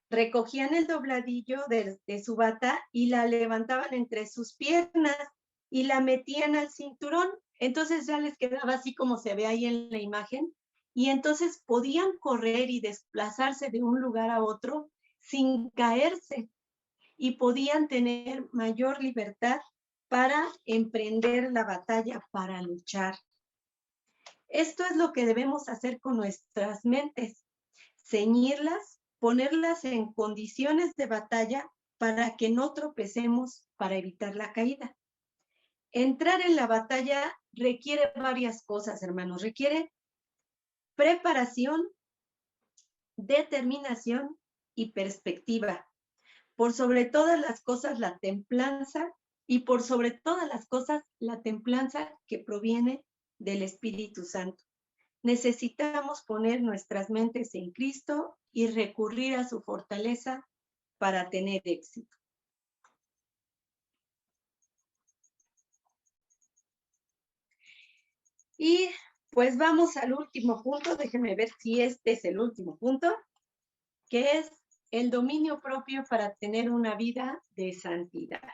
recogían el dobladillo de su bata y la levantaban entre sus piernas y la metían al cinturón. Entonces ya les quedaba así como se ve ahí en la imagen. Y entonces podían correr y desplazarse de un lugar a otro sin caerse y podían tener mayor libertad para emprender la batalla, para luchar. Esto es lo que debemos hacer con nuestras mentes, ceñirlas, ponerlas en condiciones de batalla para que no tropecemos, para evitar la caída. Entrar en la batalla requiere varias cosas, hermanos. Requiere preparación, determinación y perspectiva. Por sobre todas las cosas, la templanza, y por sobre todas las cosas, la templanza que proviene del Espíritu Santo. Necesitamos poner nuestras mentes en Cristo y recurrir a su fortaleza para tener éxito. Y pues vamos al último punto. Déjenme ver si este es el último punto, que es el dominio propio para tener una vida de santidad.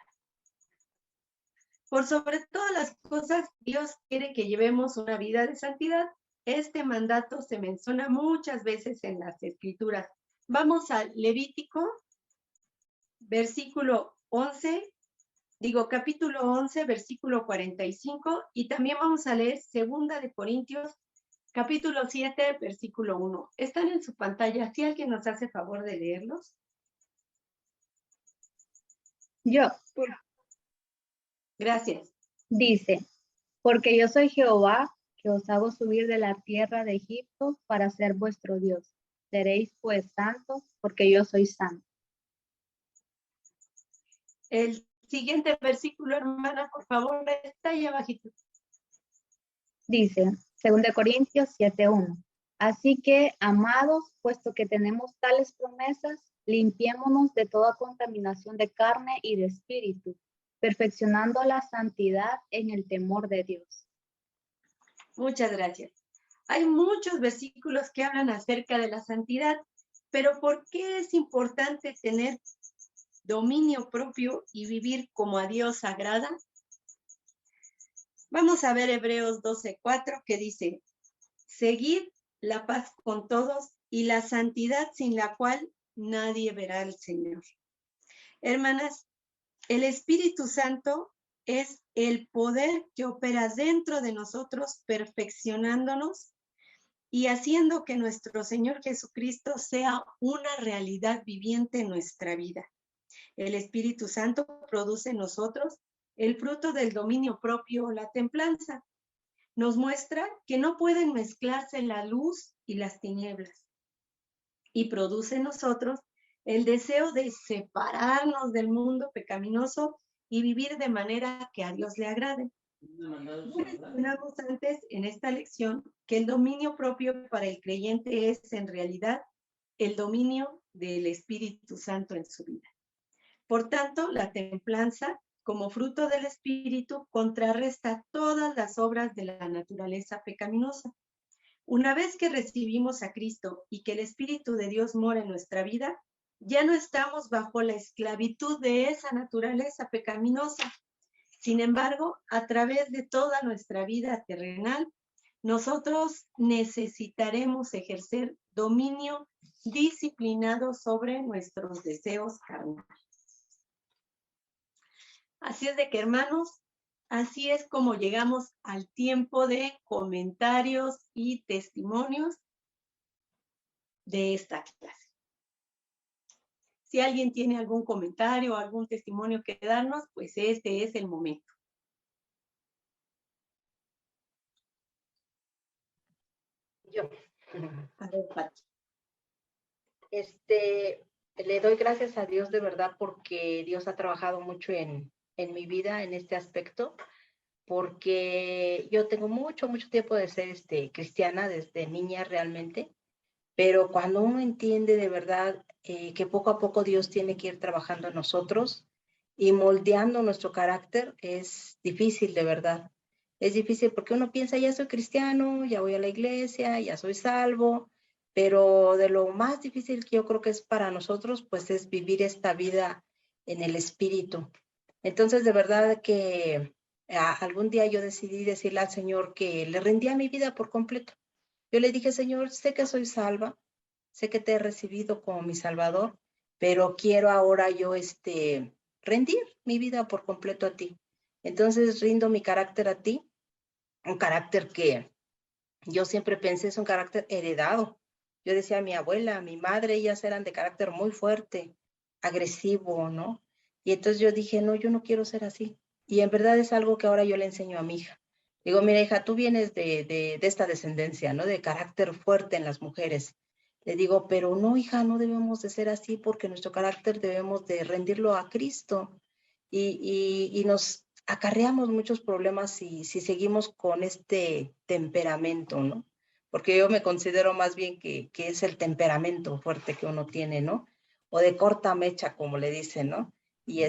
Por sobre todas las cosas, Dios quiere que llevemos una vida de santidad. Este mandato se menciona muchas veces en las Escrituras. Vamos a Levítico, capítulo 11, versículo 45, y también vamos a leer 2 de Corintios, capítulo 7, versículo 1. Están en su pantalla. ¿Si alguien nos hace favor de leerlos? Yo. Gracias. Dice, porque yo soy Jehová, que os hago subir de la tierra de Egipto para ser vuestro Dios. Seréis pues santos, porque yo soy santo. El siguiente versículo, hermana, por favor, está ahí abajito. Dice, 2 Corintios 7:1. Así que, amados, puesto que tenemos tales promesas, limpiémonos de toda contaminación de carne y de espíritu, perfeccionando la santidad en el temor de Dios. Muchas gracias. Hay muchos versículos que hablan acerca de la santidad, pero ¿por qué es importante tener dominio propio y vivir como a Dios agrada? Vamos a ver Hebreos 12:4, que dice, seguid la paz con todos y la santidad sin la cual nadie verá al Señor. Hermanas, el Espíritu Santo es el poder que opera dentro de nosotros, perfeccionándonos y haciendo que nuestro Señor Jesucristo sea una realidad viviente en nuestra vida. El Espíritu Santo produce en nosotros el fruto del dominio propio, la templanza. Nos muestra que no pueden mezclarse la luz y las tinieblas. Y produce en nosotros el deseo de separarnos del mundo pecaminoso y vivir de manera que a Dios le agrade. Mencionamos antes en esta lección que el dominio propio para el creyente es en realidad el dominio del Espíritu Santo en su vida. Por tanto, la templanza, como fruto del Espíritu, contrarresta todas las obras de la naturaleza pecaminosa. Una vez que recibimos a Cristo y que el Espíritu de Dios mora en nuestra vida, ya no estamos bajo la esclavitud de esa naturaleza pecaminosa. Sin embargo, a través de toda nuestra vida terrenal, nosotros necesitaremos ejercer dominio disciplinado sobre nuestros deseos carnales. Así es de que, hermanos, así es como llegamos al tiempo de comentarios y testimonios de esta clase. Si alguien tiene algún comentario o algún testimonio que darnos, pues este es el momento. Yo. A ver, Pati. Le doy gracias a Dios de verdad porque Dios ha trabajado mucho en mi vida en este aspecto, porque yo tengo mucho tiempo de ser cristiana desde niña realmente, pero cuando uno entiende de verdad que poco a poco Dios tiene que ir trabajando en nosotros y moldeando nuestro carácter, es difícil de verdad. Es difícil porque uno piensa, ya soy cristiano, ya voy a la iglesia, ya soy salvo, pero de lo más difícil que yo creo que es para nosotros, pues es vivir esta vida en el Espíritu. Entonces, de verdad que algún día yo decidí decirle al Señor que le rendía mi vida por completo. Yo le dije, Señor, sé que soy salva, sé que te he recibido como mi Salvador, pero quiero ahora yo rendir mi vida por completo a ti. Entonces rindo mi carácter a ti, un carácter que yo siempre pensé es un carácter heredado. Yo decía, mi abuela, mi madre, ellas eran de carácter muy fuerte, agresivo, ¿no? Y entonces yo dije, no, yo no quiero ser así. Y en verdad es algo que ahora yo le enseño a mi hija. Digo, mira, hija, tú vienes de esta descendencia, ¿no? De carácter fuerte en las mujeres. Le digo, pero no, hija, no debemos de ser así porque nuestro carácter debemos de rendirlo a Cristo. Y nos acarreamos muchos problemas si seguimos con este temperamento, ¿no? Porque yo me considero más bien que es el temperamento fuerte que uno tiene, ¿no? O de corta mecha, como le dicen, ¿no? Y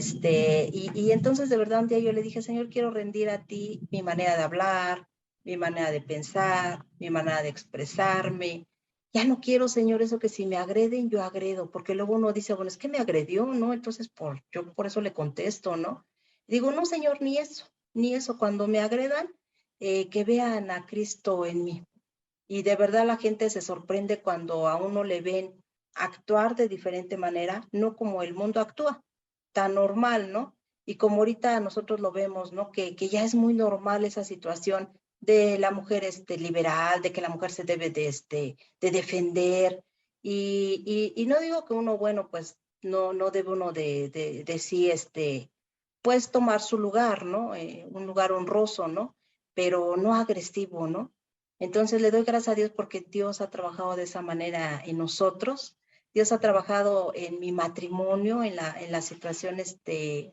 entonces de verdad un día yo le dije, Señor, quiero rendir a ti mi manera de hablar, mi manera de pensar, mi manera de expresarme. Ya no quiero, Señor, eso que si me agreden, yo agredo, porque luego uno dice, bueno, es que me agredió, ¿no? Entonces yo por eso le contesto, ¿no? Digo, no, Señor, ni eso. Cuando me agredan, que vean a Cristo en mí. Y de verdad la gente se sorprende cuando a uno le ven actuar de diferente manera, no como el mundo actúa, tan normal, ¿no? Y como ahorita nosotros lo vemos, ¿no? Que ya es muy normal esa situación de la mujer liberal, de que la mujer se debe de defender. Y no digo que uno, bueno, pues no debe uno de sí, pues tomar su lugar, ¿no? Un lugar honroso, ¿no? Pero no agresivo, ¿no? Entonces le doy gracias a Dios porque Dios ha trabajado de esa manera en nosotros. Dios ha trabajado en mi matrimonio, en la situación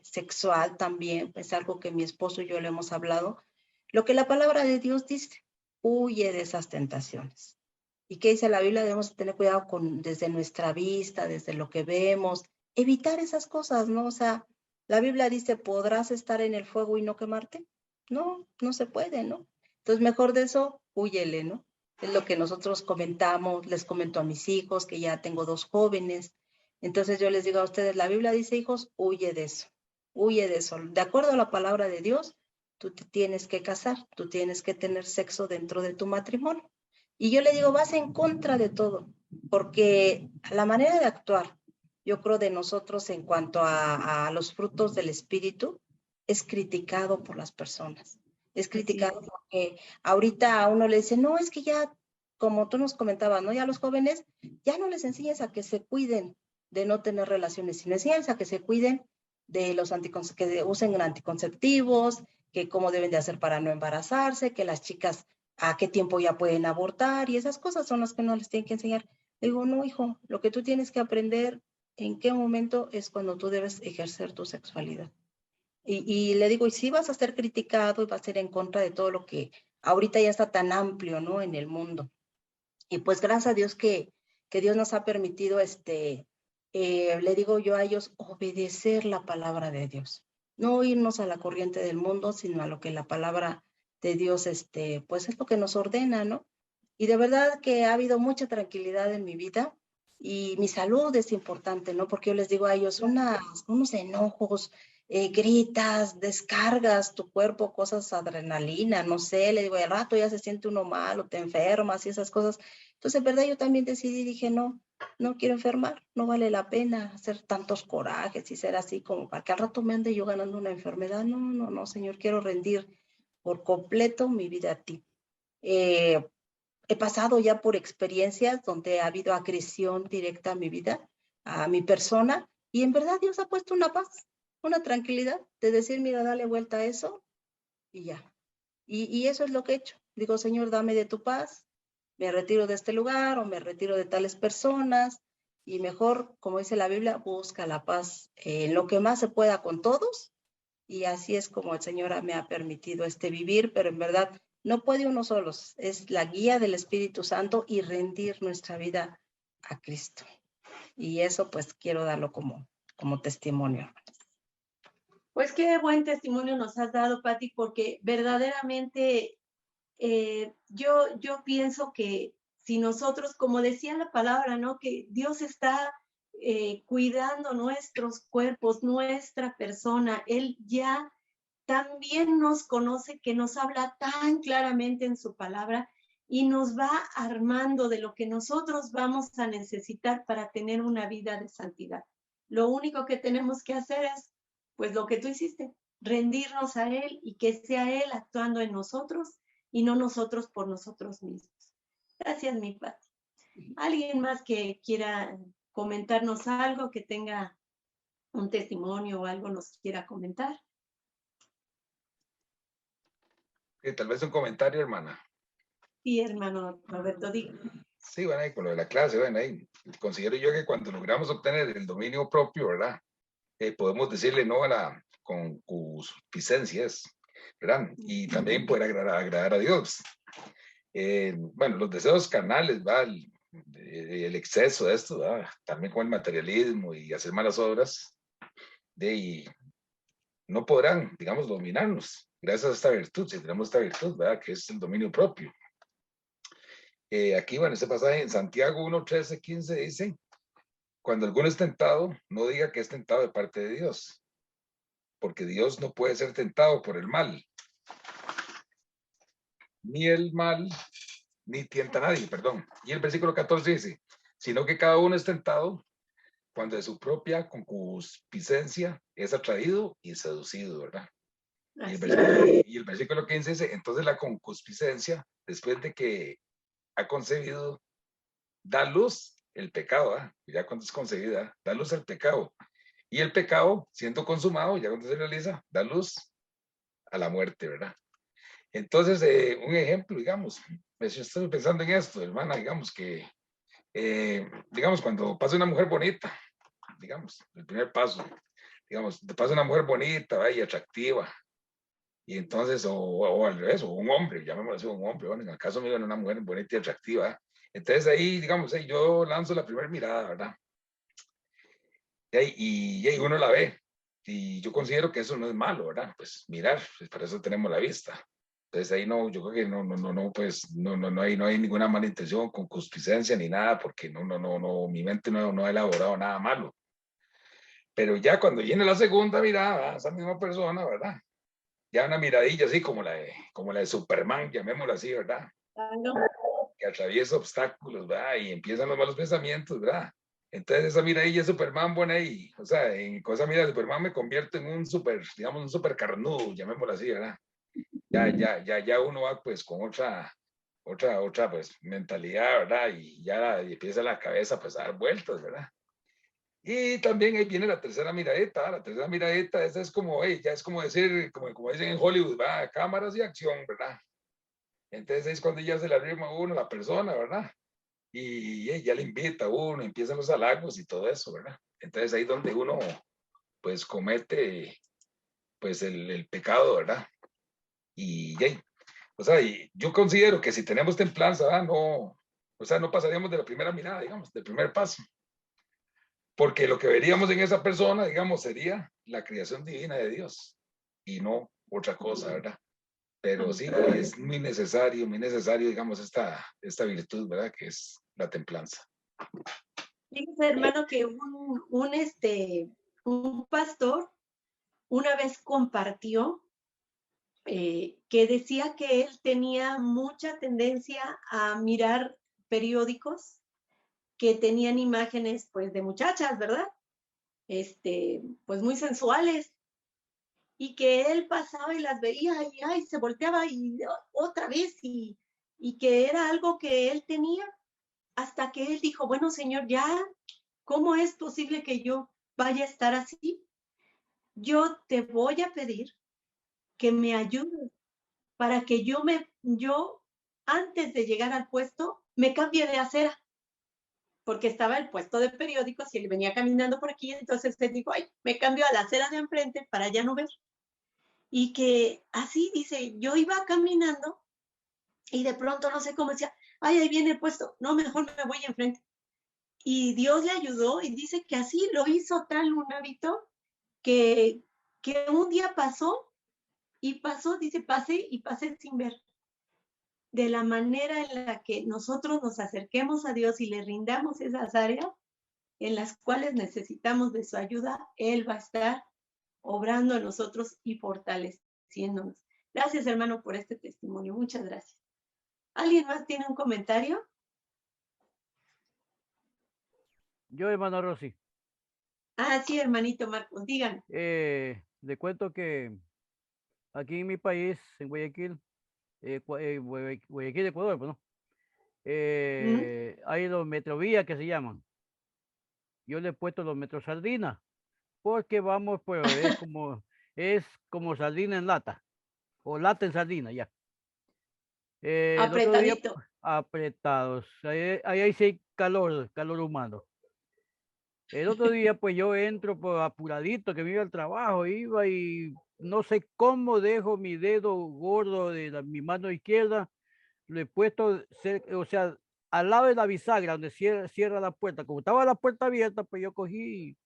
sexual también. Es algo que mi esposo y yo le hemos hablado. Lo que la palabra de Dios dice, huye de esas tentaciones. ¿Y qué dice la Biblia? Debemos tener cuidado desde nuestra vista, desde lo que vemos, evitar esas cosas, ¿no? O sea, la Biblia dice, ¿podrás estar en el fuego y no quemarte? No, no se puede, ¿no? Entonces, mejor de eso, húyele, ¿no? Es lo que nosotros comentamos, les comento a mis hijos, que ya tengo 2 jóvenes. Entonces yo les digo a ustedes, la Biblia dice, hijos, huye de eso. De acuerdo a la palabra de Dios, tú te tienes que casar, tú tienes que tener sexo dentro de tu matrimonio. Y yo le digo, vas en contra de todo, porque la manera de actuar, yo creo de nosotros en cuanto a los frutos del Espíritu, es criticado por las personas. Es criticado porque ahorita a uno le dice, no, es que ya, como tú nos comentabas, ¿no? Ya los jóvenes, ya no les enseñas a que se cuiden de no tener relaciones, sino enseñas a que se cuiden de los que usen anticonceptivos, que cómo deben de hacer para no embarazarse, que las chicas a qué tiempo ya pueden abortar, y esas cosas son las que no les tienen que enseñar. Digo, no, hijo, lo que tú tienes que aprender en qué momento es cuando tú debes ejercer tu sexualidad. Y le digo, y sí vas a ser criticado y vas a ser en contra de todo lo que ahorita ya está tan amplio, ¿no? En el mundo. Y pues gracias a Dios que Dios nos ha permitido, le digo yo a ellos, obedecer la palabra de Dios. No irnos a la corriente del mundo, sino a lo que la palabra de Dios, pues es lo que nos ordena, ¿no? Y de verdad que ha habido mucha tranquilidad en mi vida y mi salud es importante, ¿no? Porque yo les digo a ellos, unos enojos, gritas, descargas tu cuerpo, cosas, adrenalina, no sé, le digo, al rato ya se siente uno mal o te enfermas y esas cosas. Entonces, en verdad, yo también decidí, dije, no quiero enfermar, no vale la pena hacer tantos corajes y ser así como para que al rato me ande yo ganando una enfermedad. No, Señor, quiero rendir por completo mi vida a ti. He pasado ya por experiencias donde ha habido agresión directa a mi vida, a mi persona, y en verdad Dios ha puesto una paz, una tranquilidad de decir, mira, dale vuelta a eso y ya. Y eso es lo que he hecho. Digo, Señor, dame de tu paz, me retiro de este lugar o me retiro de tales personas y mejor, como dice la Biblia, busca la paz en lo que más se pueda con todos. Y así es como el Señor me ha permitido vivir, pero en verdad no puede uno solos, es la guía del Espíritu Santo y rendir nuestra vida a Cristo. Y eso pues quiero darlo como testimonio. Pues qué buen testimonio nos has dado, Pati, porque verdaderamente yo pienso que si nosotros, como decía la palabra, ¿no? Que Dios está cuidando nuestros cuerpos, nuestra persona, Él ya también nos conoce, que nos habla tan claramente en su palabra y nos va armando de lo que nosotros vamos a necesitar para tener una vida de santidad. Lo único que tenemos que hacer es, pues lo que tú hiciste, rendirnos a Él y que sea Él actuando en nosotros y no nosotros por nosotros mismos. Gracias, mi Pati. ¿Alguien más que quiera comentarnos algo, que tenga un testimonio o algo nos quiera comentar? Tal vez un comentario, hermana. Sí, hermano Roberto, diga. Sí, bueno, ahí con lo de la clase, bueno, ahí considero yo que cuando logramos obtener el dominio propio, ¿verdad? Podemos decirle no a la concupiscencias, ¿verdad? Y también poder agradar a Dios. Bueno, los deseos carnales, ¿verdad? El exceso de esto, ¿verdad? También con el materialismo y hacer malas obras, no podrán, digamos, dominarnos gracias a esta virtud, si tenemos esta virtud, ¿verdad? Que es el dominio propio. Aquí, bueno, este pasaje en Santiago 1, 13, 15 dice, cuando alguno es tentado, no diga que es tentado de parte de Dios, porque Dios no puede ser tentado por el mal. Ni el mal, ni tienta a nadie, perdón. Y el versículo 14 dice, sino que cada uno es tentado cuando de su propia concupiscencia es atraído y seducido, ¿verdad? Y el versículo 15 dice, entonces la concupiscencia, después de que ha concebido, da luz el pecado, ¿eh? Ya cuando es concebida, da luz al pecado. Y el pecado, siendo consumado, ya cuando se realiza, da luz a la muerte, ¿verdad? Entonces, un ejemplo, digamos, yo estoy pensando en esto, hermana, digamos que, digamos, cuando pasa una mujer bonita, digamos, el primer paso, digamos, te pasa una mujer bonita, ¿verdad? Y atractiva, y entonces, o al revés, o un hombre, llamémoslo así, un hombre, bueno, en el caso mío, una mujer bonita y atractiva, entonces ahí, digamos, yo lanzo la primera mirada, ¿verdad? Y uno la ve, y yo considero que eso no es malo, ¿verdad? Pues mirar, pues para eso tenemos la vista. Entonces ahí no, yo creo que pues no hay ninguna mala intención, concupiscencia ni nada, porque mi mente no ha elaborado nada malo. Pero ya cuando viene la segunda mirada, esa misma persona, ¿verdad? Ya una miradilla así como la de Superman, llamémosla así, ¿verdad? Que atraviesa obstáculos, ¿verdad? Y empiezan los malos pensamientos, ¿verdad? Entonces esa miradilla de Superman, bueno, ahí, o sea, con esa mirada de Superman me convierto en un super, digamos, un super carnudo, llamémoslo así, ¿verdad? Ya uno va pues con otra, pues mentalidad, ¿verdad? Y ya empieza la cabeza pues a dar vueltas, ¿verdad? Y también ahí viene la tercera miradita, esa es como, ya es como decir, como dicen en Hollywood, ¿verdad? Cámaras y acción, ¿verdad? Entonces es cuando ya se le arrima a uno la persona, ¿verdad? Y ya le invita a uno, empiezan los halagos y todo eso, ¿verdad? Entonces ahí donde uno pues comete pues el pecado, ¿verdad? Y o sea, y yo considero que si tenemos templanza, ¿verdad? No, o sea, no pasaríamos de la primera mirada, digamos, del primer paso. Porque lo que veríamos en esa persona, digamos, sería la creación divina de Dios y no otra cosa, ¿verdad? Pero sí, es muy necesario, digamos, esta virtud, ¿verdad? Que es la templanza. Fíjese, hermano, que un pastor una vez compartió que decía que él tenía mucha tendencia a mirar periódicos que tenían imágenes, pues, de muchachas, ¿verdad? Pues muy sensuales, y que él pasaba y las veía y ay, se volteaba y otra vez y que era algo que él tenía, hasta que él dijo, bueno, Señor, ya, ¿cómo es posible que yo vaya a estar así? Yo te voy a pedir que me ayudes para que yo antes de llegar al puesto me cambie de acera, porque estaba el puesto de periódicos y él venía caminando por aquí, entonces él dijo, ay, me cambio a la acera de enfrente para ya no ver. Y que así dice, yo iba caminando y de pronto no sé cómo decía, ay, ahí viene el puesto, no, mejor me voy enfrente. Y Dios le ayudó y dice que así lo hizo tal un hábito que un día pasó, dice, pasé y pasé sin ver. De la manera en la que nosotros nos acerquemos a Dios y le rindamos esas áreas en las cuales necesitamos de su ayuda, Él va a estar obrando en nosotros y fortaleciéndonos. Gracias, hermano, por este testimonio. Muchas gracias. ¿Alguien más tiene un comentario? Yo, hermano Rosy. Ah, sí, hermanito Marcos, díganme. Le cuento que aquí en mi país, en Guayaquil, Guayaquil, Ecuador, pues, ¿no? Hay los metrovías que se llaman. Yo le he puesto los metros sardinas, porque vamos, pues es como sardina en lata, o lata en sardina, ya. El otro día, apretados. Ahí sí hay calor humano. El otro día, pues yo entro por apuradito, que me iba al trabajo, iba y no sé cómo dejo mi dedo gordo de mi mano izquierda, lo he puesto, o sea, al lado de la bisagra, donde cierra la puerta. Como estaba la puerta abierta, pues yo cogí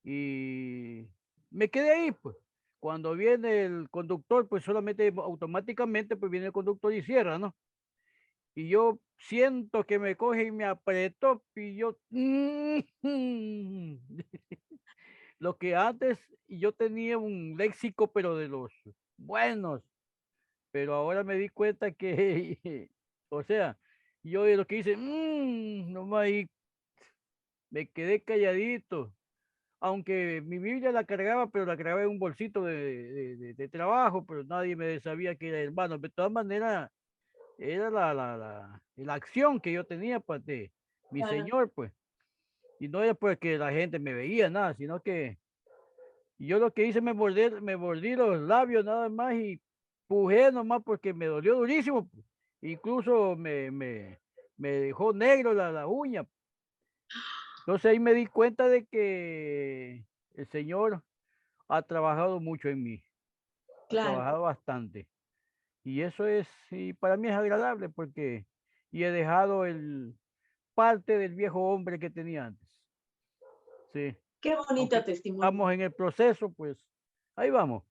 y me quedé ahí, pues. Cuando viene el conductor, pues solamente automáticamente pues viene el conductor y cierra, ¿no? Y yo siento que me coge y me apretó y yo... Lo que antes yo tenía un léxico, pero de los buenos, pero ahora me di cuenta que, o sea, yo de lo que hice, nomás ahí me quedé calladito, aunque mi Biblia la cargaba, pero la cargaba en un bolsito de trabajo, pero nadie me sabía que era hermano. De todas maneras, era la acción que yo tenía pues, de mi Señor, pues. Y no era porque la gente me veía, nada, sino que yo lo que hice, me mordí los labios nada más y pujé nomás porque me dolió durísimo. Incluso me dejó negro la uña. Entonces ahí me di cuenta de que el Señor ha trabajado mucho en mí. Claro. Ha trabajado bastante. Y eso es, y para mí es agradable porque y he dejado parte del viejo hombre que tenía antes. Sí. Qué bonito testimonio. Estamos en el proceso, pues ahí vamos.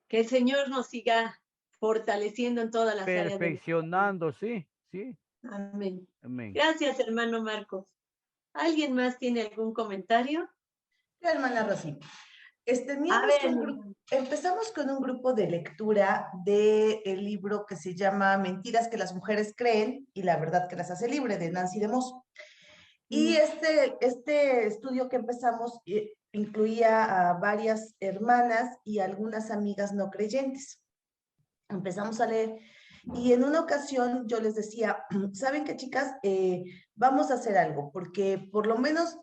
Que el Señor nos siga fortaleciendo en todas las áreas. Perfeccionando, sí, sí. Amén. Amén. Gracias, hermano Marcos. ¿Alguien más tiene algún comentario? Sí, hermana Rosy. Empezamos con un grupo de lectura del libro que se llama Mentiras que las mujeres creen y la verdad que las hace libre, de Nancy DeMoss. Y este estudio que empezamos incluía a varias hermanas y algunas amigas no creyentes. Empezamos a leer y en una ocasión yo les decía, ¿saben qué, chicas? Vamos a hacer algo, porque por lo menos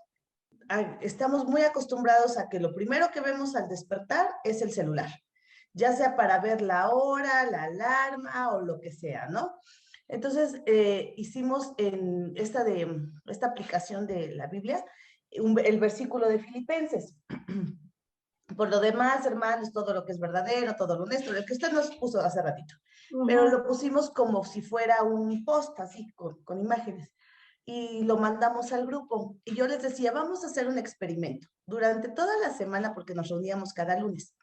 estamos muy acostumbrados a que lo primero que vemos al despertar es el celular, ya sea para ver la hora, la alarma o lo que sea, ¿no? Entonces, hicimos en esta aplicación de la Biblia, el versículo de Filipenses. Por lo demás, hermanos, todo lo que es verdadero, todo lo honesto, el que usted nos puso hace ratito. Pero lo pusimos como si fuera un post, así, con imágenes. Y lo mandamos al grupo. Y yo les decía, vamos a hacer un experimento durante toda la semana, porque nos reuníamos cada lunes.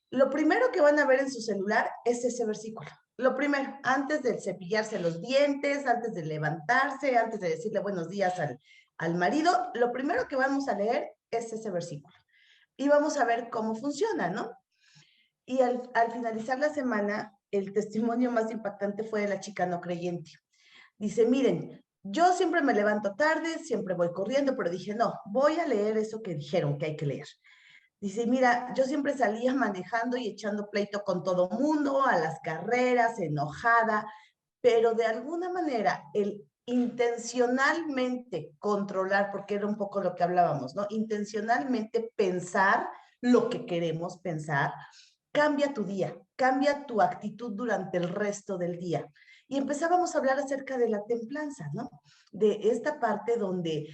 Lo primero que van a ver en su celular es ese versículo. Lo primero, antes de cepillarse los dientes, antes de levantarse, antes de decirle buenos días al marido, lo primero que vamos a leer es ese versículo. Y vamos a ver cómo funciona, ¿no? Y al finalizar la semana, el testimonio más impactante fue de la chica no creyente. Dice, miren, yo siempre me levanto tarde, siempre voy corriendo, pero dije, no, voy a leer eso que dijeron que hay que leer. Dice, mira, yo siempre salía manejando y echando pleito con todo mundo, a las carreras, enojada, pero de alguna manera el intencionalmente controlar, porque era un poco lo que hablábamos, ¿no? Intencionalmente pensar lo que queremos pensar, cambia tu día, cambia tu actitud durante el resto del día. Y empezábamos a hablar acerca de la templanza, ¿no? De esta parte donde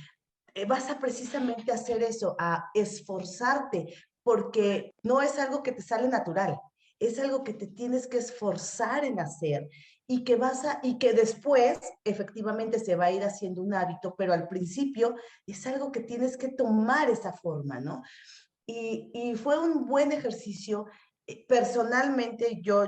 vas a precisamente hacer eso, a esforzarte, porque no es algo que te sale natural, es algo que te tienes que esforzar en hacer y que después efectivamente se va a ir haciendo un hábito, pero al principio es algo que tienes que tomar esa forma, ¿no? Y fue un buen ejercicio. Personalmente, yo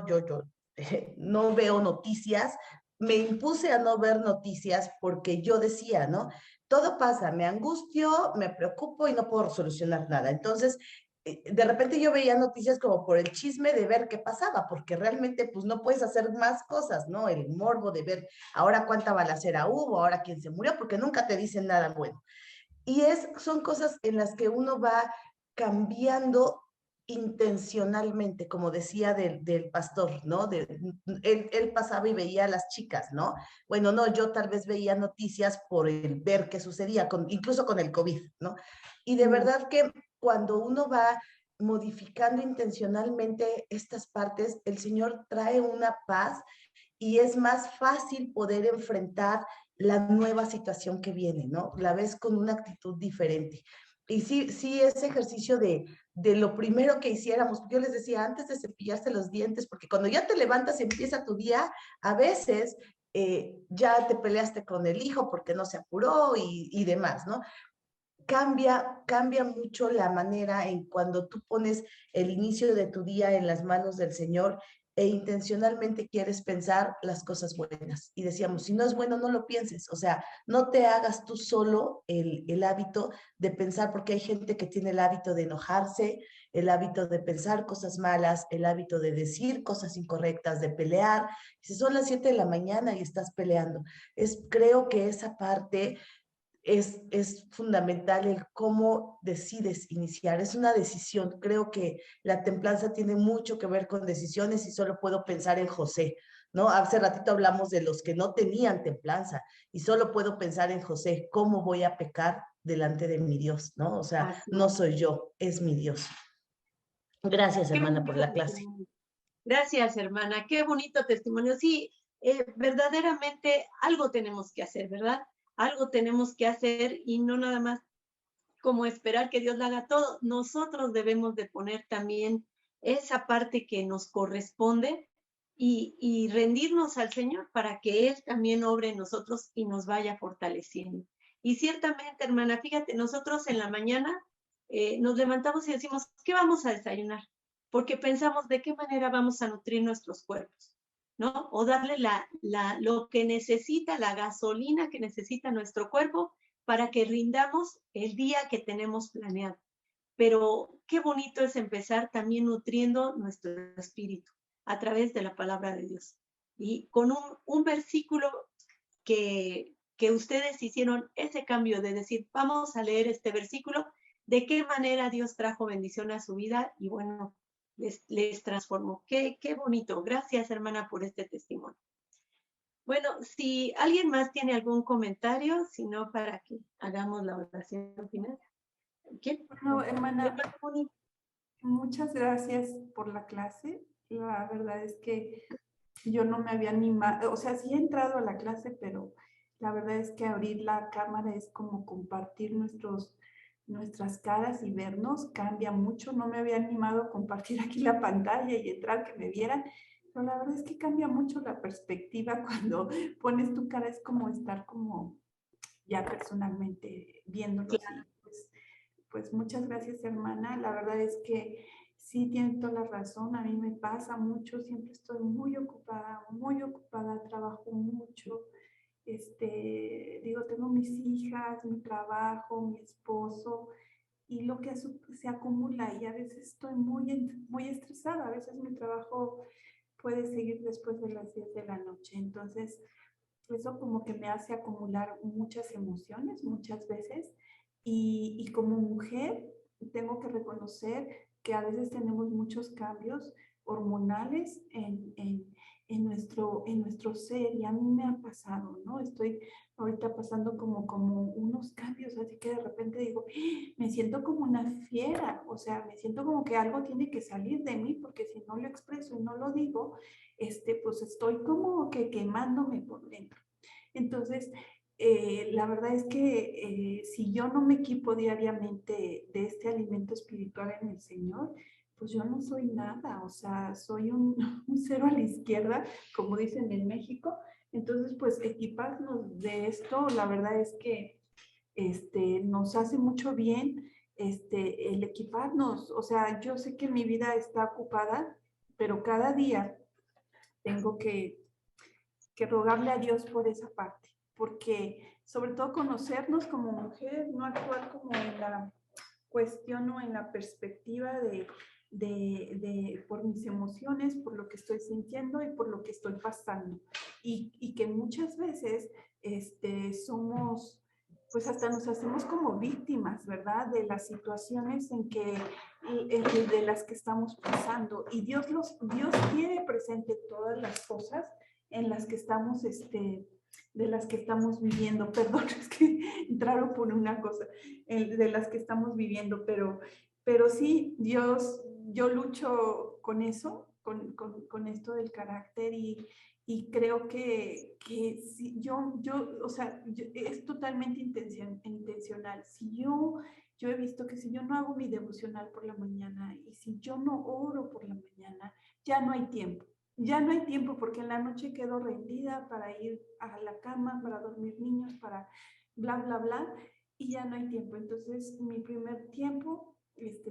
no veo noticias, me impuse a no ver noticias porque yo decía, ¿no? Todo pasa, me angustio, me preocupo y no puedo solucionar nada. Entonces, de repente yo veía noticias como por el chisme de ver qué pasaba, porque realmente pues no puedes hacer más cosas, ¿no? El morbo de ver ahora cuánta balacera hubo, ahora quién se murió, porque nunca te dicen nada bueno. Y son cosas en las que uno va cambiando intencionalmente, como decía del pastor, ¿no? Él pasaba y veía a las chicas, ¿no? Bueno, no, yo tal vez veía noticias por el ver qué sucedía, incluso con el COVID, ¿no? Y de verdad que cuando uno va modificando intencionalmente estas partes, el Señor trae una paz y es más fácil poder enfrentar la nueva situación que viene, ¿no? La ves con una actitud diferente. Y sí, ese ejercicio de lo primero que hiciéramos, yo les decía, antes de cepillarse los dientes, porque cuando ya te levantas y empieza tu día, a veces ya te peleaste con el hijo porque no se apuró y demás, ¿no? Cambia mucho la manera en cuando tú pones el inicio de tu día en las manos del Señor e intencionalmente quieres pensar las cosas buenas. Y decíamos, si no es bueno, no lo pienses. O sea, no te hagas tú solo el hábito de pensar, porque hay gente que tiene el hábito de enojarse, el hábito de pensar cosas malas, el hábito de decir cosas incorrectas, de pelear. Si son las 7 de la mañana y estás peleando, creo que esa parte es fundamental el cómo decides iniciar. Es una decisión. Creo que la templanza tiene mucho que ver con decisiones y solo puedo pensar en José, ¿no? Hace ratito hablamos de los que no tenían templanza y solo puedo pensar en José. ¿Cómo voy a pecar delante de mi Dios, ¿no? O sea, no soy yo, es mi Dios. Gracias, hermana, por la clase. Gracias, hermana. Qué bonito testimonio. Sí, verdaderamente algo tenemos que hacer, ¿verdad? Algo tenemos que hacer y no nada más como esperar que Dios lo haga todo. Nosotros debemos de poner también esa parte que nos corresponde y rendirnos al Señor para que Él también obre en nosotros y nos vaya fortaleciendo. Y ciertamente, hermana, fíjate, nosotros en la mañana nos levantamos y decimos, ¿qué vamos a desayunar? Porque pensamos de qué manera vamos a nutrir nuestros cuerpos, ¿no? O darle lo que necesita, la gasolina que necesita nuestro cuerpo para que rindamos el día que tenemos planeado. Pero qué bonito es empezar también nutriendo nuestro espíritu a través de la palabra de Dios. Y con un versículo que que ustedes hicieron ese cambio de decir, vamos a leer este versículo, de qué manera Dios trajo bendición a su vida y bueno, les transformó. Qué bonito. Gracias, hermana, por este testimonio. Bueno, si alguien más tiene algún comentario, si no, para que hagamos la oración final. ¿Quién? Bueno, hermana, muchas gracias por la clase. La verdad es que yo no me había animado, o sea, sí he entrado a la clase, pero la verdad es que abrir la cámara es como compartir nuestras caras y vernos, cambia mucho. No me había animado a compartir aquí la pantalla y entrar, que me vieran, pero la verdad es que cambia mucho la perspectiva cuando pones tu cara, es como estar como ya personalmente viéndolo. Claro. Pues muchas gracias, hermana. La verdad es que sí, tienen toda la razón. A mí me pasa mucho, siempre estoy muy ocupada, trabajo mucho. Digo, tengo mis hijas, mi trabajo, mi esposo, y lo que se acumula, y a veces estoy muy estresada. A veces mi trabajo puede seguir después de las 10 de la noche. Entonces, eso como que me hace acumular muchas emociones muchas veces. Y como mujer, tengo que reconocer que a veces tenemos muchos cambios hormonales en nuestro ser, y a mí me ha pasado, ¿no? Estoy ahorita pasando como unos cambios, así que de repente digo, me siento como una fiera, o sea, me siento como que algo tiene que salir de mí, porque si no lo expreso y no lo digo, pues estoy como que quemándome por dentro. Entonces, la verdad es que si yo no me equipo diariamente de este alimento espiritual en el Señor, pues yo no soy nada, o sea, soy un cero a la izquierda, como dicen en México. Entonces, pues equiparnos de esto, la verdad es que nos hace mucho bien el equiparnos. O sea, yo sé que mi vida está ocupada, pero cada día tengo que rogarle a Dios por esa parte, porque sobre todo conocernos como mujeres, no actuar como en la cuestión o en la perspectiva por mis emociones, por lo que estoy sintiendo y por lo que estoy pasando. Y que muchas veces somos, pues hasta nos hacemos como víctimas, ¿verdad? De las situaciones de las que estamos pasando. Y Dios tiene presente todas las cosas en las que estamos, de las que estamos viviendo. Perdón, es que entraron por una cosa, de las que estamos viviendo, pero sí, yo lucho con eso, con esto del carácter, y creo que si o sea, es totalmente intencional. Si yo he visto que si yo no hago mi devocional por la mañana, y si yo no oro por la mañana, ya no hay tiempo. Ya no hay tiempo, porque en la noche quedo rendida para ir a la cama, para dormir niños, para bla, bla, bla, y ya no hay tiempo. Entonces, mi primer tiempo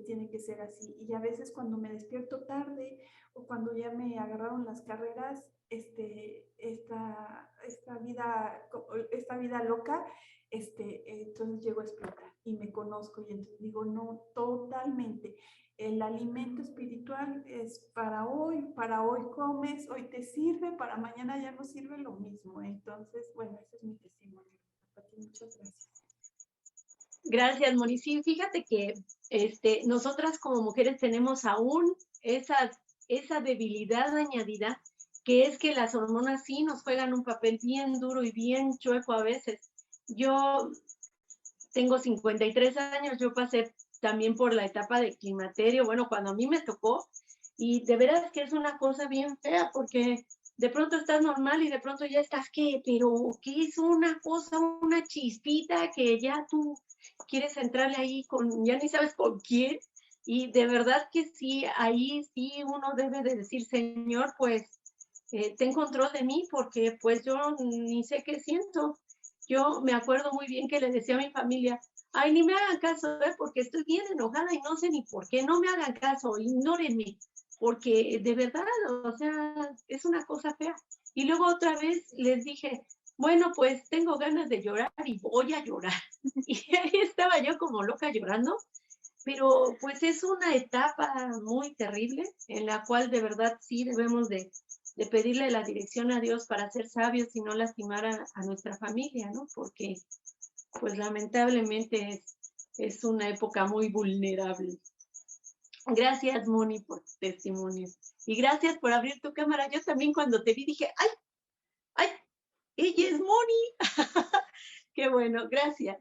tiene que ser así. Y a veces cuando me despierto tarde, o cuando ya me agarraron las carreras, esta vida loca, entonces llego a explotar y me conozco, y entonces digo, no, totalmente. El alimento espiritual es para hoy comes, hoy te sirve, para mañana ya no sirve lo mismo. Entonces, bueno, ese es mi testimonio. Muchas gracias. Gracias, Moni. Sí, fíjate que nosotras como mujeres tenemos aún esa debilidad añadida, que es que las hormonas sí nos juegan un papel bien duro y bien chueco a veces. Yo tengo 53 años, yo pasé también por la etapa de climaterio, bueno, cuando a mí me tocó, y de veras que es una cosa bien fea, porque de pronto estás normal y de pronto ya estás, pero ¿qué es una cosa, una chispita que ya tú quieres entrarle ahí ya ni sabes con quién? Y de verdad que sí, ahí sí uno debe de decir, Señor, pues, ten control de mí, porque pues yo ni sé qué siento. Yo me acuerdo muy bien que le decía a mi familia, ay, ni me hagan caso, porque estoy bien enojada y no sé ni por qué, no me hagan caso, ignórenme, porque de verdad, o sea, es una cosa fea. Y luego otra vez les dije, bueno, pues tengo ganas de llorar y voy a llorar. Y ahí estaba yo como loca llorando, pero pues es una etapa muy terrible en la cual de verdad sí debemos de pedirle la dirección a Dios para ser sabios y no lastimar a nuestra familia, ¿no? Porque, pues lamentablemente es una época muy vulnerable. Gracias, Moni, por tu testimonio. Y gracias por abrir tu cámara. Yo también cuando te vi dije, ¡ay! ¡Ella es Moni! Qué bueno, gracias.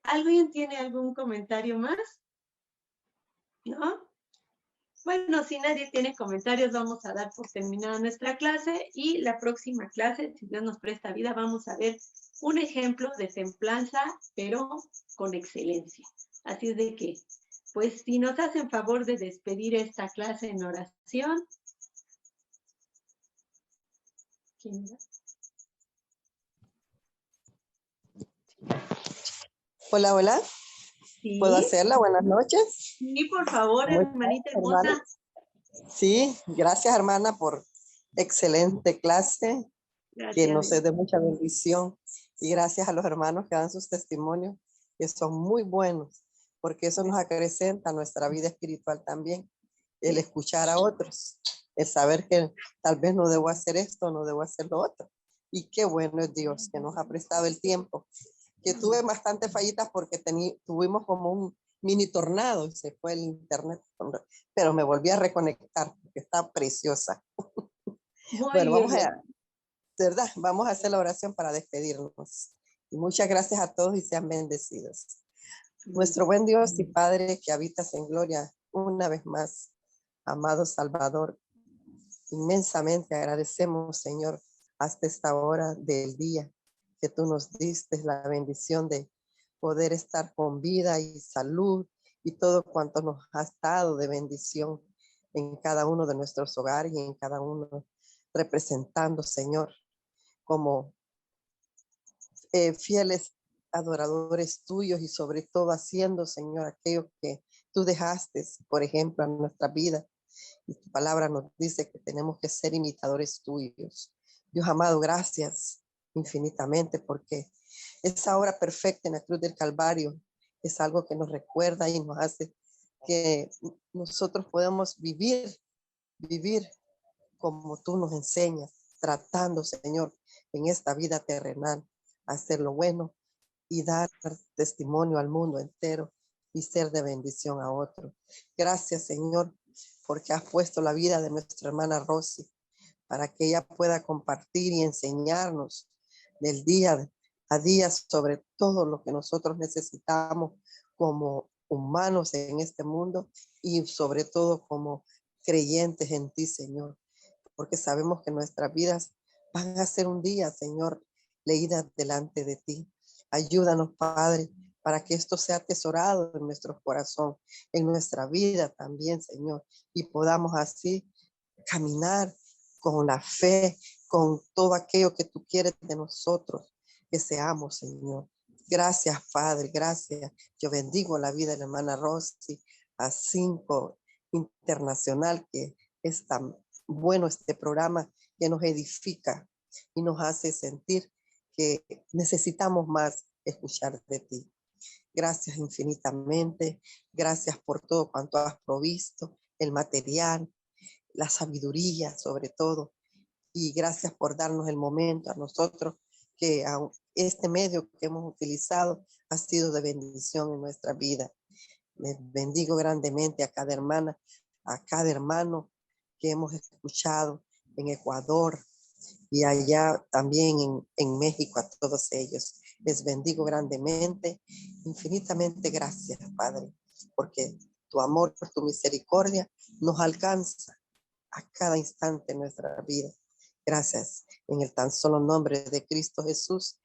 ¿Alguien tiene algún comentario más? ¿No? Bueno, si nadie tiene comentarios, vamos a dar por terminada nuestra clase y la próxima clase, si Dios nos presta vida, vamos a ver un ejemplo de templanza, pero con excelencia. Así es de que, pues, si nos hacen favor de despedir esta clase en oración. ¿Quién era? Hola, hola. ¿Sí? ¿Puedo hacerla? Buenas noches. Sí, por favor, hermanita hermosa. Sí, gracias, hermana, por excelente clase, que nos es de mucha bendición. Y gracias a los hermanos que dan sus testimonios, que son muy buenos, porque eso nos acrecenta nuestra vida espiritual también, el escuchar a otros, el saber que tal vez no debo hacer esto, no debo hacer lo otro. Y qué bueno es Dios que nos ha prestado el tiempo, que tuve bastante fallitas porque tuvimos como un mini tornado y se fue el internet, pero me volví a reconectar porque está preciosa. Bueno, vamos a hacer la oración para despedirnos. Y muchas gracias a todos y sean bendecidos. Nuestro buen Dios y Padre que habitas en gloria una vez más, amado Salvador, inmensamente agradecemos, Señor, hasta esta hora del día que tú nos diste la bendición de poder estar con vida y salud y todo cuanto nos has dado de bendición en cada uno de nuestros hogares y en cada uno representando, Señor, como fieles adoradores tuyos y sobre todo haciendo, Señor, aquello que tú dejaste, por ejemplo, en nuestra vida. Y tu palabra nos dice que tenemos que ser imitadores tuyos. Dios amado, gracias infinitamente porque esa obra perfecta en la cruz del Calvario es algo que nos recuerda y nos hace que nosotros podamos vivir como tú nos enseñas, tratando, Señor, en esta vida terrenal, hacer lo bueno y dar testimonio al mundo entero y ser de bendición a otro. Gracias, Señor, porque has puesto la vida de nuestra hermana Rosy para que ella pueda compartir y enseñarnos del día a día sobre todo lo que nosotros necesitamos como humanos en este mundo y sobre todo como creyentes en ti, Señor, porque sabemos que nuestras vidas van a ser un día, Señor, leídas delante de ti. Ayúdanos, Padre, para que esto sea atesorado en nuestro corazón, en nuestra vida también, Señor, y podamos así caminar con la fe, con todo aquello que tú quieres de nosotros, que seamos, Señor. Gracias, Padre, gracias. Yo bendigo la vida de la hermana Rosy, a 5 Internacional, que es tan bueno este programa que nos edifica y nos hace sentir que necesitamos más escuchar de ti. Gracias infinitamente, gracias por todo cuanto has provisto, el material, la sabiduría sobre todo, y gracias por darnos el momento a nosotros que este medio que hemos utilizado ha sido de bendición en nuestra vida. Les bendigo grandemente a cada hermana, a cada hermano que hemos escuchado en Ecuador y allá también en México, a todos ellos. Les bendigo grandemente, infinitamente gracias, Padre, porque tu amor, tu misericordia nos alcanza a cada instante en nuestra vida. Gracias. En el tan solo nombre de Cristo Jesús,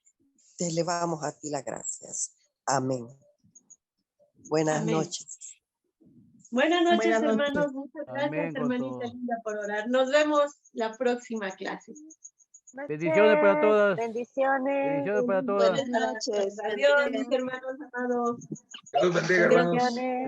te elevamos a ti las gracias. Amén. Buenas noches. Buenas noches, hermanos. Muchas gracias, Amén, hermanita linda, por orar. Nos vemos la próxima clase. Bendiciones para todas. Bendiciones. Bendiciones para todas. Buenas noches. Adiós, mis hermanos amados. Dios bendiga, hermanos. Bendiciones.